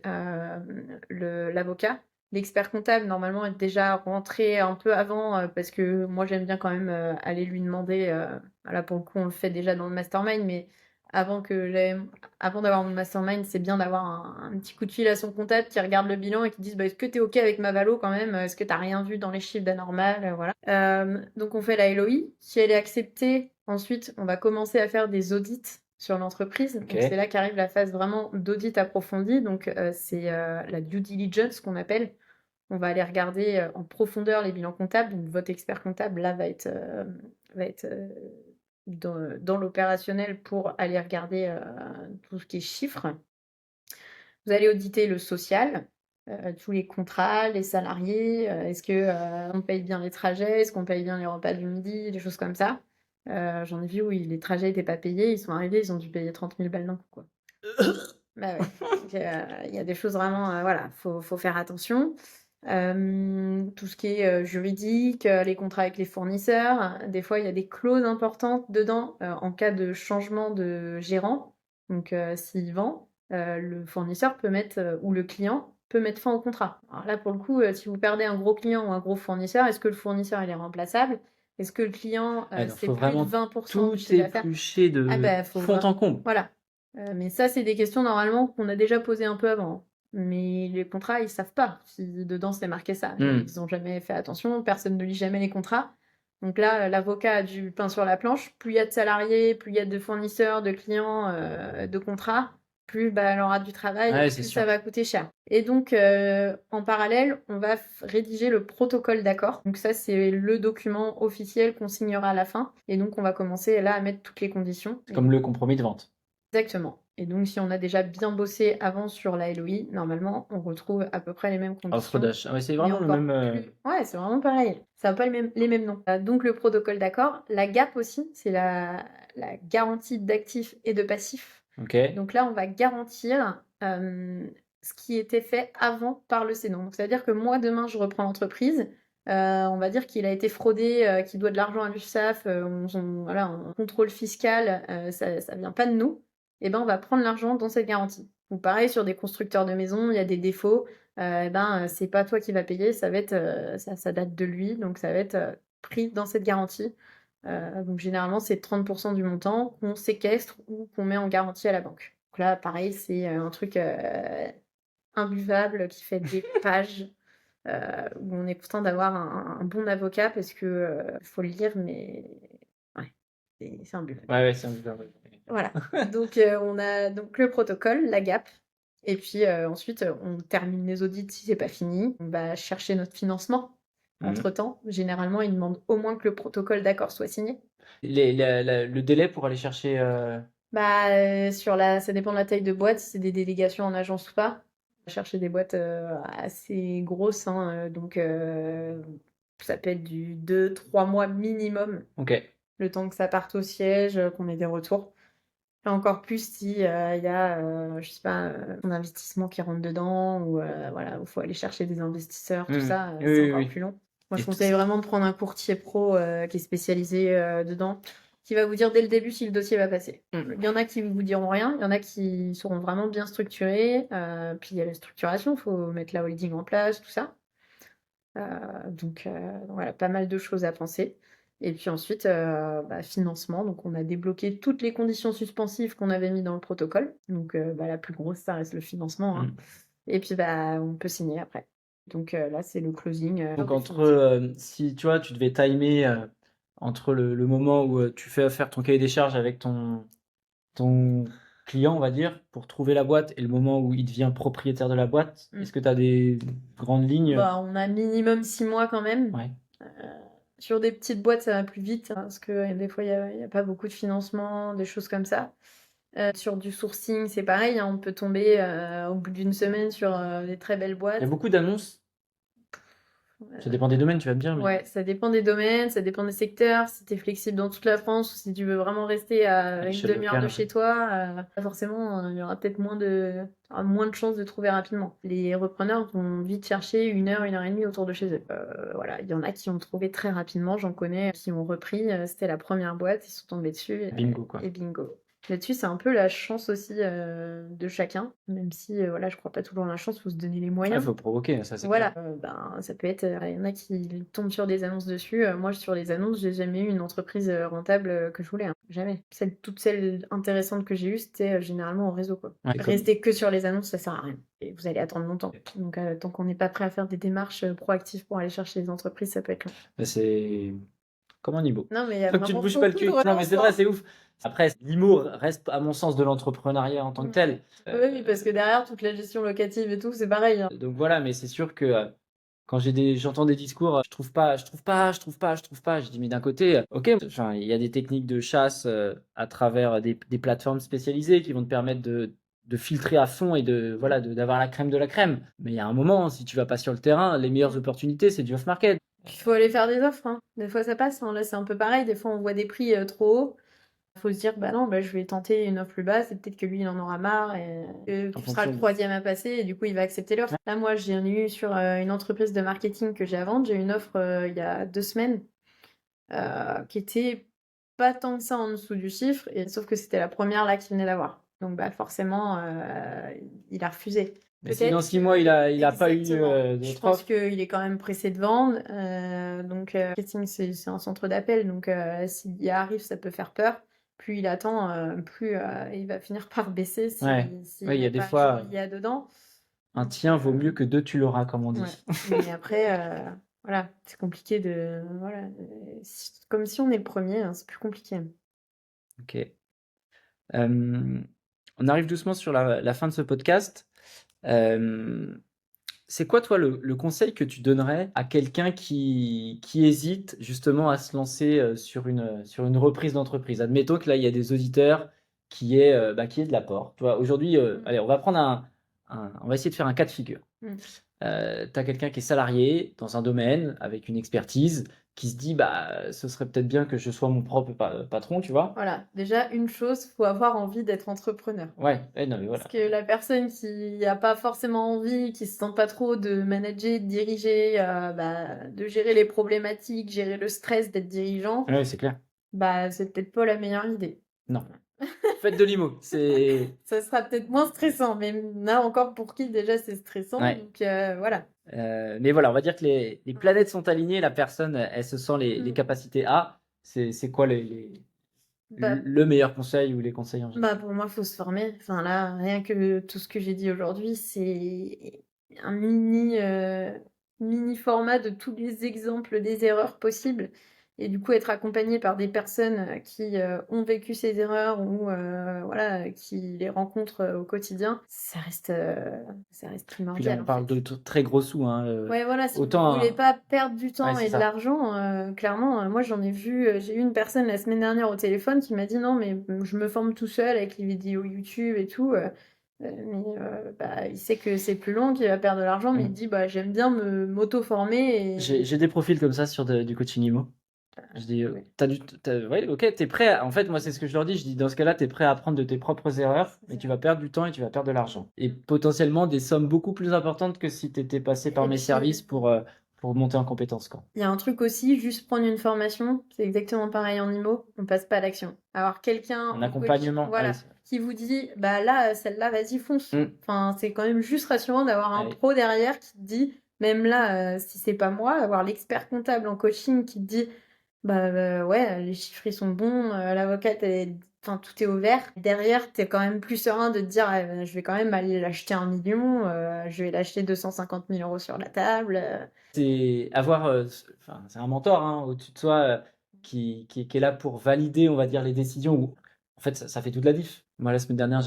l'avocat. L'expert comptable, normalement, est déjà rentré un peu avant, parce que moi, j'aime bien quand même, aller lui demander, là, pour le coup, on le fait déjà dans le mastermind, mais avant que j'aie avant d'avoir mon mastermind, c'est bien d'avoir un petit coup de fil à son comptable qui regarde le bilan et qui dise: «Bah, est-ce que tu es OK avec ma valo quand même? Est-ce que tu as rien vu dans les chiffres d'anormal?» Voilà. Donc on fait la LOI. Si elle est acceptée, ensuite, on va commencer à faire des audits sur l'entreprise. Donc c'est OK. là qu'arrive la phase vraiment d'audit approfondi. Donc c'est, la due diligence qu'on appelle. On va aller regarder, en profondeur les bilans comptables. Donc votre expert comptable, là, va être dans l'opérationnel pour aller regarder tout ce qui est chiffres. Vous allez auditer le social. tous les contrats, les salariés, est-ce que on paye bien les trajets, est-ce qu'on paye bien les repas du midi, des choses comme ça. J'en ai vu où les trajets n'étaient pas payés, ils sont arrivés, ils ont dû payer 30 000 balles d'un coup, quoi. Bah ouais. Donc, il y a des choses vraiment, voilà, faut faire attention. Tout ce qui est juridique, les contrats avec les fournisseurs, des fois il y a des clauses importantes dedans en cas de changement de gérant. Donc s'il vend, le fournisseur peut mettre, ou le client peut mettre fin au contrat. Alors là pour le coup, si vous perdez un gros client ou un gros fournisseur, est-ce que le fournisseur il est remplaçable? Est-ce que le client, Ouais, donc c'est faut plus de vraiment 20% du tout chiffre d'affaires? éplucher Ah de bah faut fond en comble. voilà. Mais ça, c'est des questions normalement qu'on a déjà posées un peu avant, hein. Mais les contrats, ils savent pas si dedans c'est marqué ça. Ils ont jamais fait attention, personne ne lit jamais les contrats. Donc là, l'avocat a du pain sur la planche. Plus il y a de salariés, plus il y a de fournisseurs, de clients, de contrats, plus bah, elle aura du travail et Ouais, c'est plus sûr. ça va coûter cher. Et donc, en parallèle, on va rédiger le protocole d'accord. Donc ça, c'est le document officiel qu'on signera à la fin. Et donc, on va commencer là à mettre toutes les conditions. C'est comme le compromis de vente. Exactement. Et donc, si on a déjà bien bossé avant sur la LOI, normalement, on retrouve à peu près les mêmes Offre conditions, d'achat. Ouais, c'est mais vraiment le encore même. plus. Ouais, c'est vraiment pareil. Ça n'a pas les mêmes noms. Donc, le protocole d'accord. La GAP aussi, c'est la garantie d'actifs et de passifs. Ok. Donc là, on va garantir ce qui était fait avant par le cédant. Donc, ça veut dire que moi, demain, je reprends l'entreprise. On va dire qu'il a été fraudé, qu'il doit de l'argent à l'URSSAF, voilà, un contrôle fiscal, ça ne vient pas de nous. Et ben, on va prendre l'argent dans cette garantie. Ou pareil, sur des constructeurs de maisons, il y a des défauts, et ben, c'est pas toi qui vas payer, ça va être, ça date de lui, donc ça va être pris dans cette garantie. Donc généralement, c'est 30% du montant qu'on séquestre ou qu'on met en garantie à la banque. Donc là, pareil, c'est un truc imbuvable qui fait des pages où on est content d'avoir un bon avocat parce que faut le lire, mais ouais, c'est imbuvable. Ouais, c'est un peu. Voilà. Donc on a donc le protocole, la GAP, et puis ensuite on termine les audits si c'est pas fini. On va chercher notre financement. Entre-temps, généralement, ils demandent au moins que le protocole d'accord soit signé. Le délai pour aller chercher. Bah, ça dépend de la taille de boîte, si c'est des délégations en agence ou pas. On va chercher des boîtes assez grosses, hein, donc ça peut être du 2-3 mois minimum, Ok. le temps que ça parte au siège, qu'on ait des retours. Et encore plus si il y a, je sais pas, un investissement qui rentre dedans, ou voilà, il faut aller chercher des investisseurs, tout ça, Oui, c'est oui, encore oui. plus long. Moi, je Et conseille vraiment de prendre un courtier pro qui est spécialisé dedans, qui va vous dire dès le début si le dossier va passer. Il y en a qui vous diront rien, il y en a qui seront vraiment bien structurés. Puis il y a la structuration, il faut mettre la holding en place, tout ça. Donc voilà, pas mal de choses à penser. Et puis ensuite, financement. Donc on a débloqué toutes les conditions suspensives qu'on avait mis dans le protocole. Donc la plus grosse, ça reste le financement, hein. Et puis on peut signer après. Donc là, c'est le closing. Donc entre, si tu vois, tu devais timer entre le moment où tu fais faire ton cahier des charges avec ton client, on va dire, pour trouver la boîte, et le moment où il devient propriétaire de la boîte, est-ce que tu as des grandes lignes? Bah, on a minimum 6 mois quand même. Ouais. Sur des petites boîtes, ça va plus vite, hein, parce que des fois, il y a pas beaucoup de financement, des choses comme ça. Sur du sourcing, c'est pareil, hein, on peut tomber au bout d'une semaine sur des très belles Il y boîtes. a beaucoup d'annonces. Ça dépend des domaines, tu vas me dire. Mais... Ouais, ça dépend des domaines, ça dépend des secteurs. Si tu es flexible dans toute la France ou si tu veux vraiment rester à une l'échelle demi-heure de locale, chez toi, forcément, il y aura peut-être moins de chances de trouver rapidement. Les repreneurs vont vite chercher 1 heure et demie autour de chez eux. Voilà, il y en a qui ont trouvé très rapidement, j'en connais, qui ont repris. C'était la première boîte, ils sont tombés dessus bingo, quoi. et bingo. Là-dessus, c'est un peu la chance aussi de chacun, même si voilà, je crois pas toujours en la chance, faut se donner les Il moyens. faut provoquer, ça c'est Voilà, clair. ça peut être, il y en a qui tombent sur des annonces dessus. Moi, sur les annonces, j'ai jamais eu une entreprise rentable que je voulais, hein. Jamais. Toutes celles intéressantes que j'ai eues, c'était généralement en réseau, quoi. Ouais, comme- Rester que sur les annonces, ça sert à rien. Et vous allez attendre longtemps. Donc, tant qu'on n'est pas prêt à faire des démarches proactives pour aller chercher les entreprises, ça peut être long. Bah, c'est comme un IMO. Non, mais il y a Faut que tu te vraiment bouges pas le beaucoup cul. de Non, mais c'est vrai, relancements. c'est ouf. Après, l'IMO reste, à mon sens, de l'entrepreneuriat en tant que tel. Oui, parce que derrière, toute la gestion locative et tout, c'est pareil, hein. Donc voilà, mais c'est sûr que quand j'entends des discours, je trouve pas. Je dis, mais d'un côté, ok, il y a des techniques de chasse à travers des plateformes spécialisées qui vont te permettre de filtrer à fond et d'avoir la crème de la crème. Mais il y a un moment, si tu vas pas sur le terrain, les meilleures opportunités, c'est du off-market. Il faut aller faire des offres, hein. Des fois, ça passe, hein. Là, c'est un peu pareil. Des fois, on voit des prix trop hauts. Il faut se dire, bah non, bah, je vais tenter une offre plus basse et peut-être que lui, il en aura marre et que En tu seras le fonction. troisième à passer et du coup, il va accepter l'offre. Là, moi, j'en ai eu sur une entreprise de marketing que j'ai à vendre. J'ai eu une offre il y a 2 semaines qui était pas tant que ça en dessous du chiffre, et sauf que c'était la première là qu'il venait d'avoir. Donc, bah, forcément, il a refusé. Mais si dans Peut-être 6 mois, il a pas eu exactement. Je d'autres pense offres. qu'il est quand même pressé de vendre. Donc, marketing, c'est un centre d'appel. Donc, s'il y arrive, ça peut faire peur. Plus il attend, plus il va finir par baisser Ouais, s'il ouais, il y a met des pas à jour fois, l'IA dedans. un Donc, tien vaut mieux que deux tu l'auras, comme on ouais. dit. Mais après, voilà, c'est compliqué de. Voilà. Comme si on est le premier, hein, c'est plus compliqué. Ok. On arrive doucement sur la fin de ce podcast. Euh, c'est quoi, toi, le conseil que tu donnerais à quelqu'un qui hésite justement à se lancer sur une reprise d'entreprise? Admettons que là, il y a des auditeurs qui est de l'apport. Tu vois, aujourd'hui, allez, on va prendre on va essayer de faire un cas de figure. Mm. Tu as quelqu'un qui est salarié dans un domaine avec une expertise qui se dit, bah, ce serait peut-être bien que je sois mon propre patron, tu vois. Voilà, déjà, une chose, faut avoir envie d'être entrepreneur. Ouais, non, mais Parce voilà. que la personne qui n'a pas forcément envie, qui se sent pas trop de manager, de diriger, de gérer les problématiques, gérer le stress d'être dirigeant, Ouais, c'est clair. bah c'est peut-être pas la meilleure idée. Non. Faites de l'IMO. C'est. Ça sera peut-être moins stressant, mais là encore pour qui déjà c'est stressant, Ouais. donc voilà. Mais voilà, on va dire que les planètes sont alignées, la personne, elle se sent les Mm. capacités A. C'est quoi Bah, le meilleur conseil ou les conseils en général? Bah pour moi, il faut se former. Enfin là, rien que tout ce que j'ai dit aujourd'hui, c'est un mini format de tous les exemples des erreurs possibles. Et du coup, être accompagné par des personnes qui ont vécu ces erreurs ou voilà, qui les rencontrent au quotidien, ça reste Puis là, primordial on en parle fait. de très gros sous, hein. Ouais, voilà, si vous Autant. voulez pas perdre du Ouais, temps c'est et de ça. l'argent, clairement, moi j'en ai vu, j'ai eu une personne la semaine dernière au téléphone qui m'a dit non, mais je me forme tout seul avec les vidéos YouTube et tout. Bah, il sait que c'est plus long, qu'il va perdre de l'argent, mais il Mm. dit bah j'aime bien m'auto-former et J'ai des profils comme ça sur du coaching IMO. Je dis, ouais, ouais, ok, t'es prêt. En fait, moi, c'est ce que je leur dis. Je dis, dans ce cas-là, t'es prêt à apprendre de tes propres erreurs, c'est mais ça. tu vas perdre du temps et tu vas perdre de l'argent. Et potentiellement des sommes beaucoup plus importantes que si t'étais passé par Et mes puis services pour monter en compétence, quoi. il y a un truc aussi, juste prendre une formation, c'est exactement pareil en IMO, on passe pas à l'action. Alors quelqu'un Un en coach, accompagnement, ah oui, voilà, qui vous dit, bah là, celle-là, vas-y, fonce. Mm. Enfin, c'est quand même juste rassurant d'avoir un Ah oui. pro derrière qui te dit, même là, si c'est pas moi, avoir l'expert comptable en coaching qui te dit, bah ouais, les chiffres ils sont bons, l'avocate, enfin, tout est au vert. Derrière, t'es quand même plus serein de te dire, je vais quand même aller l'acheter 1 million, je vais l'acheter 250 000 euros sur la table. C'est avoir, enfin, c'est un mentor hein, au-dessus de soi qui est là pour valider, on va dire, les décisions. En fait, ça fait toute la diff. Moi, la semaine dernière,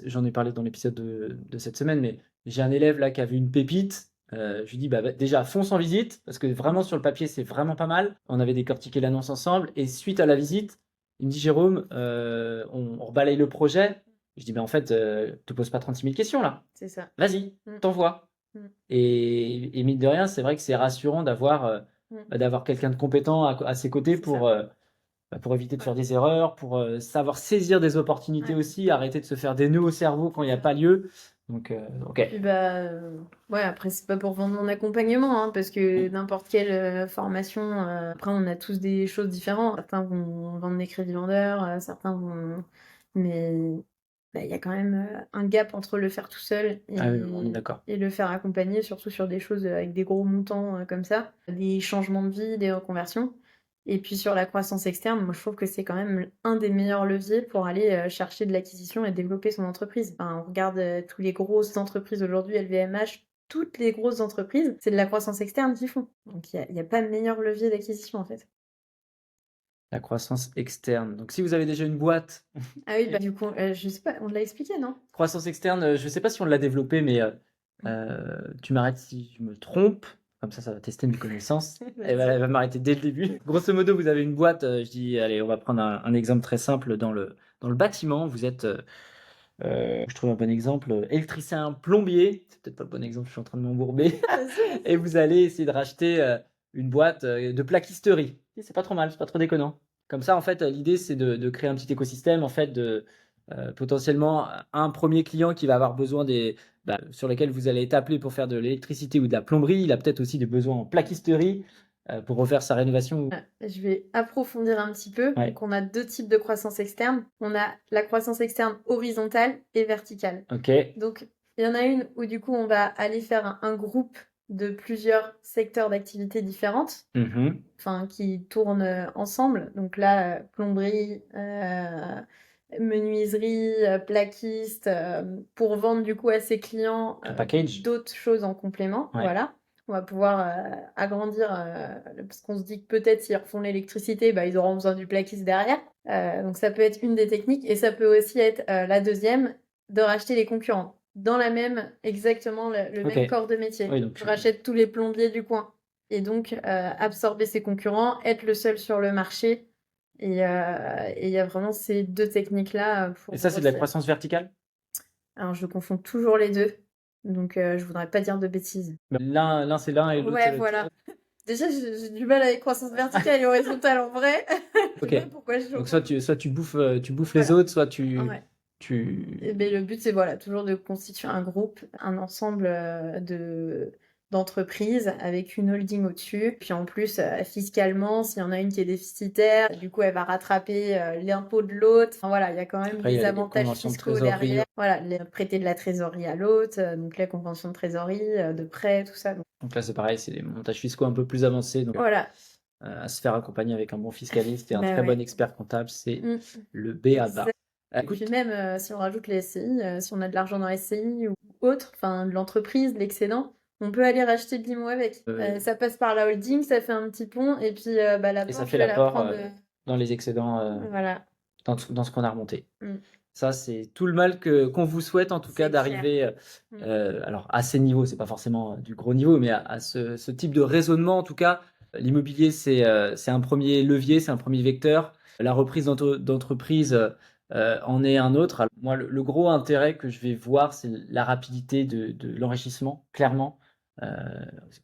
j'en ai parlé dans l'épisode de cette semaine, mais j'ai un élève là qui avait une pépite. Je lui dis, bah, déjà, fonce en visite, parce que vraiment, sur le papier, c'est vraiment pas mal. On avait décortiqué l'annonce ensemble, et suite à la visite, il me dit, Jérôme, on rebalaye le projet. Je dis, bah, en fait, te pose pas 36 000 questions là. C'est ça. Vas-y, Mm. t'envoies. Mm. Et mine de rien, c'est vrai que c'est rassurant Mm. d'avoir quelqu'un de compétent à ses côtés C'est ça. pour éviter de Ouais. faire des erreurs, pour savoir saisir des opportunités Ouais. aussi, arrêter de se faire des nœuds au cerveau quand il n'y a C'est ça. pas lieu. Donc, ok. Puis bah ouais, après c'est pas pour vendre mon accompagnement, hein, parce que Mm. n'importe quelle formation, après on a tous des choses différentes. Certains vont vendre des crédits vendeurs, certains vont, mais bah, il y a quand même un gap entre le faire tout seul Ah oui, on est d'accord. et le faire accompagner, surtout sur des choses avec des gros montants comme ça, des changements de vie, des reconversions. Et puis sur la croissance externe, moi je trouve que c'est quand même un des meilleurs leviers pour aller chercher de l'acquisition et développer son entreprise. Enfin, on regarde tous les grosses entreprises aujourd'hui, LVMH, toutes les grosses entreprises, c'est de la croissance externe qu'ils font. Donc il n'y a pas de meilleur levier d'acquisition en fait. La croissance externe. Donc, si vous avez déjà une boîte, Ah oui, bah du coup, je sais pas, on l'a expliqué, non? croissance externe, je ne sais pas si on l'a développé, mais tu m'arrêtes si je me trompe. Comme ça va tester mes connaissances. Elle va m'arrêter dès le début. Grosso modo, vous avez une boîte. Je dis, allez, on va prendre un exemple très simple dans le bâtiment. Vous êtes Je trouve un bon exemple, électricien, plombier, c'est peut-être pas le bon exemple, je suis en train de m'embourber Vas-y. et vous allez essayer de racheter, une boîte, de plaquisterie. Et c'est pas trop mal, c'est pas trop déconnant. Comme ça, en fait, l'idée, c'est de créer un petit écosystème, en fait, potentiellement, un premier client qui va avoir besoin sur lesquels vous allez être appelé pour faire de l'électricité ou de la plomberie. Il a peut-être aussi des besoins en plaquisterie, pour refaire sa rénovation. Je vais approfondir un petit peu. Ouais. Donc, on a 2 types de croissance externe. On a la croissance externe horizontale et verticale. OK. Donc, il y en a une où du coup, on va aller faire un groupe de plusieurs secteurs d'activité différentes, Mmh. enfin qui tournent ensemble. Donc là, plomberie, menuiserie, plaquiste, pour vendre du coup à ses clients Un package. d'autres choses en complément. Ouais. Voilà. On va pouvoir agrandir parce qu'on se dit que peut-être s'ils refont l'électricité, bah, ils auront besoin du plaquiste derrière. Donc ça peut être une des techniques et ça peut aussi être la deuxième, de racheter les concurrents dans la même, exactement le Ok. même corps de métier. Oui, donc Je rachète tous les plombiers du coin et donc absorber ses concurrents, être le seul sur le marché. Et il y a vraiment ces 2 techniques-là pour Et ça, c'est de la grossir. croissance verticale? Alors je confonds toujours les 2, donc je voudrais pas dire de bêtises. L'un c'est l'un et l'autre c'est Ouais, l'autre. voilà. Déjà, j'ai du mal avec croissance verticale et horizontale en vrai. Je Ok. sais pas pourquoi je Donc soit tu bouffes les Voilà. autres, soit tu Ouais. tu Et ben, le but, c'est voilà, toujours de constituer un groupe, un ensemble d'entreprises avec une holding au-dessus. Puis en plus, fiscalement, s'il y en a une qui est déficitaire, du coup, elle va rattraper l'impôt de l'autre. Enfin, voilà, il y a quand même Après, il y des a les avantages conventions de fiscaux trésorerie. derrière. Voilà, prêter de la trésorerie à l'autre, donc les conventions de trésorerie, de prêt, tout ça. Donc là, c'est pareil, c'est des montages fiscaux un peu plus avancés. Donc Voilà. à se faire accompagner avec un bon fiscaliste et un Bah très ouais. bon expert comptable, c'est Mm. le B à bas. Exact. Et Écoute, puis même si on rajoute les SCI, si on a de l'argent dans les SCI ou autre, enfin de l'entreprise, de l'excédent, on peut aller racheter de l'IMO avec. Ça passe par la holding, ça fait un petit pont, et puis bah, et ça l'apport, fait je vais la l'apport prendre. dans les excédents, Voilà. dans ce qu'on a remonté. Mm. Ça, c'est tout le mal qu'on vous souhaite en tout cas C'est clair. d'arriver Mm. alors à ces niveaux, c'est pas forcément du gros niveau, mais à ce type de raisonnement en tout cas. L'immobilier, c'est un premier levier, c'est un premier vecteur. La reprise d'entreprise en est un autre. Alors, moi, le gros intérêt que je vais voir, c'est la rapidité de l'enrichissement, clairement. Euh,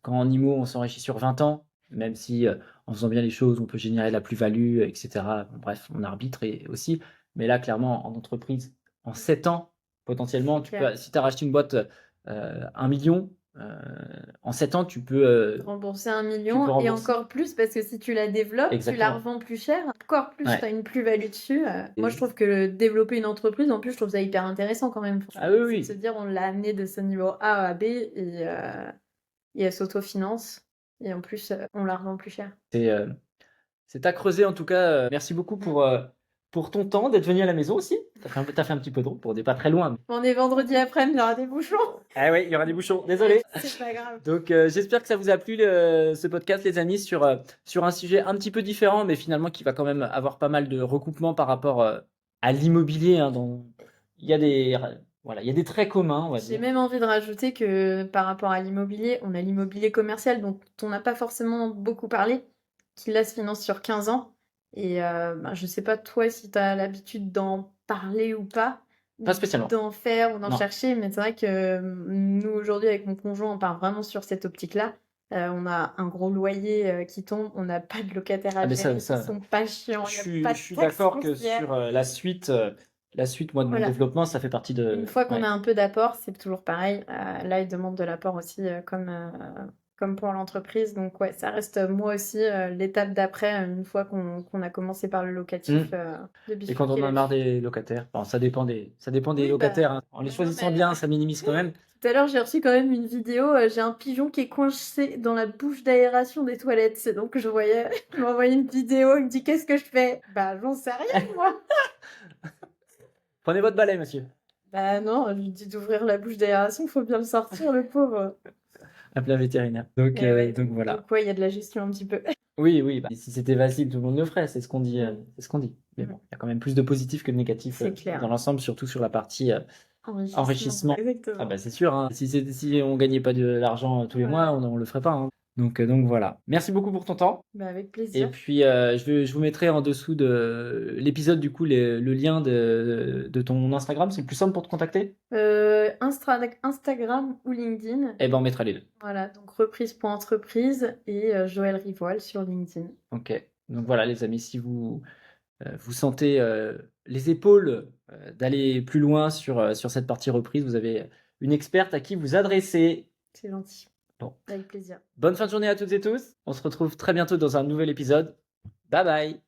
Quand en IMO, on s'enrichit sur 20 ans, même si en faisant bien les choses, on peut générer de la plus-value, etc. Bon, bref, on arbitre aussi. Mais là, clairement, en entreprise, en 7 ans, potentiellement, si tu as racheté une boîte 1 million, en 7 ans, tu peux rembourser 1 million et rembourser. encore plus parce que si tu la développes, tu la Exactement. revends plus cher, encore plus, Ouais. tu as une plus-value dessus. Moi, je Et- trouve que développer une entreprise, en plus, je trouve ça hyper intéressant quand même. Ah oui, C'est oui. de se dire, on l'a amené de ce niveau A à B et elle s'autofinance. Et en plus, on la revend plus cher. C'est à creuser en tout cas. Merci beaucoup pour ton temps d'être venu à la maison aussi. T'as fait un petit peu de route, on n'est pas très loin. On est vendredi après-midi, il y aura des bouchons. Ah oui, il y aura des bouchons, désolé. C'est pas grave. Donc j'espère que ça vous a plu ce podcast les amis sur un sujet un petit peu différent mais finalement qui va quand même avoir pas mal de recoupements par rapport à l'immobilier hein, il y a des traits communs, on va J'ai dire. même envie de rajouter que par rapport à l'immobilier, on a l'immobilier commercial dont on n'a pas forcément beaucoup parlé, qui là se finance sur 15 ans. Et je sais pas toi si tu as l'habitude d'en parler ou pas, Pas spécialement. d'en faire ou d'en Non. chercher, mais c'est vrai que nous aujourd'hui avec mon conjoint, on part vraiment sur cette optique-là. On a un gros loyer qui tombe, on n'a pas de locataires à Ah, mais gérer, ça, ils sont pas chiants, il je n'y a pas de suis taxes d'accord que foncières. sur la suite moi de mon Voilà. développement ça fait partie de. Une fois qu'on Ouais. a un peu d'apport, c'est toujours pareil. Là, ils demandent de l'apport aussi, comme pour l'entreprise. Donc, ouais, ça reste moi aussi l'étape d'après, une fois qu'on a commencé par le locatif, de Et quand on bifurquer en a marre là-dessus. des locataires, bon, ça dépend des Oui, locataires. Hein. En les non, choisissant mais bien, ça minimise quand même. tout à l'heure, j'ai reçu quand même une vidéo. J'ai un pigeon qui est coincé dans la bouche d'aération des toilettes. C'est donc je voyais, il m'a envoyé une vidéo. Il me dit qu'est-ce que je fais? Bah, j'en sais rien, moi. Prenez votre balai, monsieur. Bah non, je lui dis d'ouvrir la bouche d'aération. Faut bien le sortir, le pauvre. Appelez un vétérinaire. Donc, Eh ouais, donc voilà. donc ouais, il y a de la gestion un petit peu. Oui, oui, bah, si c'était facile, tout le monde le ferait, c'est ce qu'on dit. C'est ce qu'on dit. Mais Mm. bon, il y a quand même plus de positifs que de négatifs C'est clair. dans l'ensemble, surtout sur la partie enrichissement. Exactement. Ah bah c'est sûr, hein. Si on gagnait pas de l'argent tous les Voilà. mois, on le ferait pas. Hein. Donc voilà. Merci beaucoup pour ton temps. Bah, avec Et plaisir. puis, je vous mettrai en dessous de l'épisode, du coup, le lien de ton Instagram. C'est le plus simple pour te contacter? Instagram ou LinkedIn. Eh ben, on mettra les deux. Voilà, donc reprise.entreprise et Joël Rivoal sur LinkedIn. Ok. Donc voilà, les amis, si vous sentez les épaules d'aller plus loin sur cette partie reprise, vous avez une experte à qui vous adresser. C'est gentil. Bon. Avec plaisir. Bonne fin de journée à toutes et tous. On se retrouve très bientôt dans un nouvel épisode. Bye bye.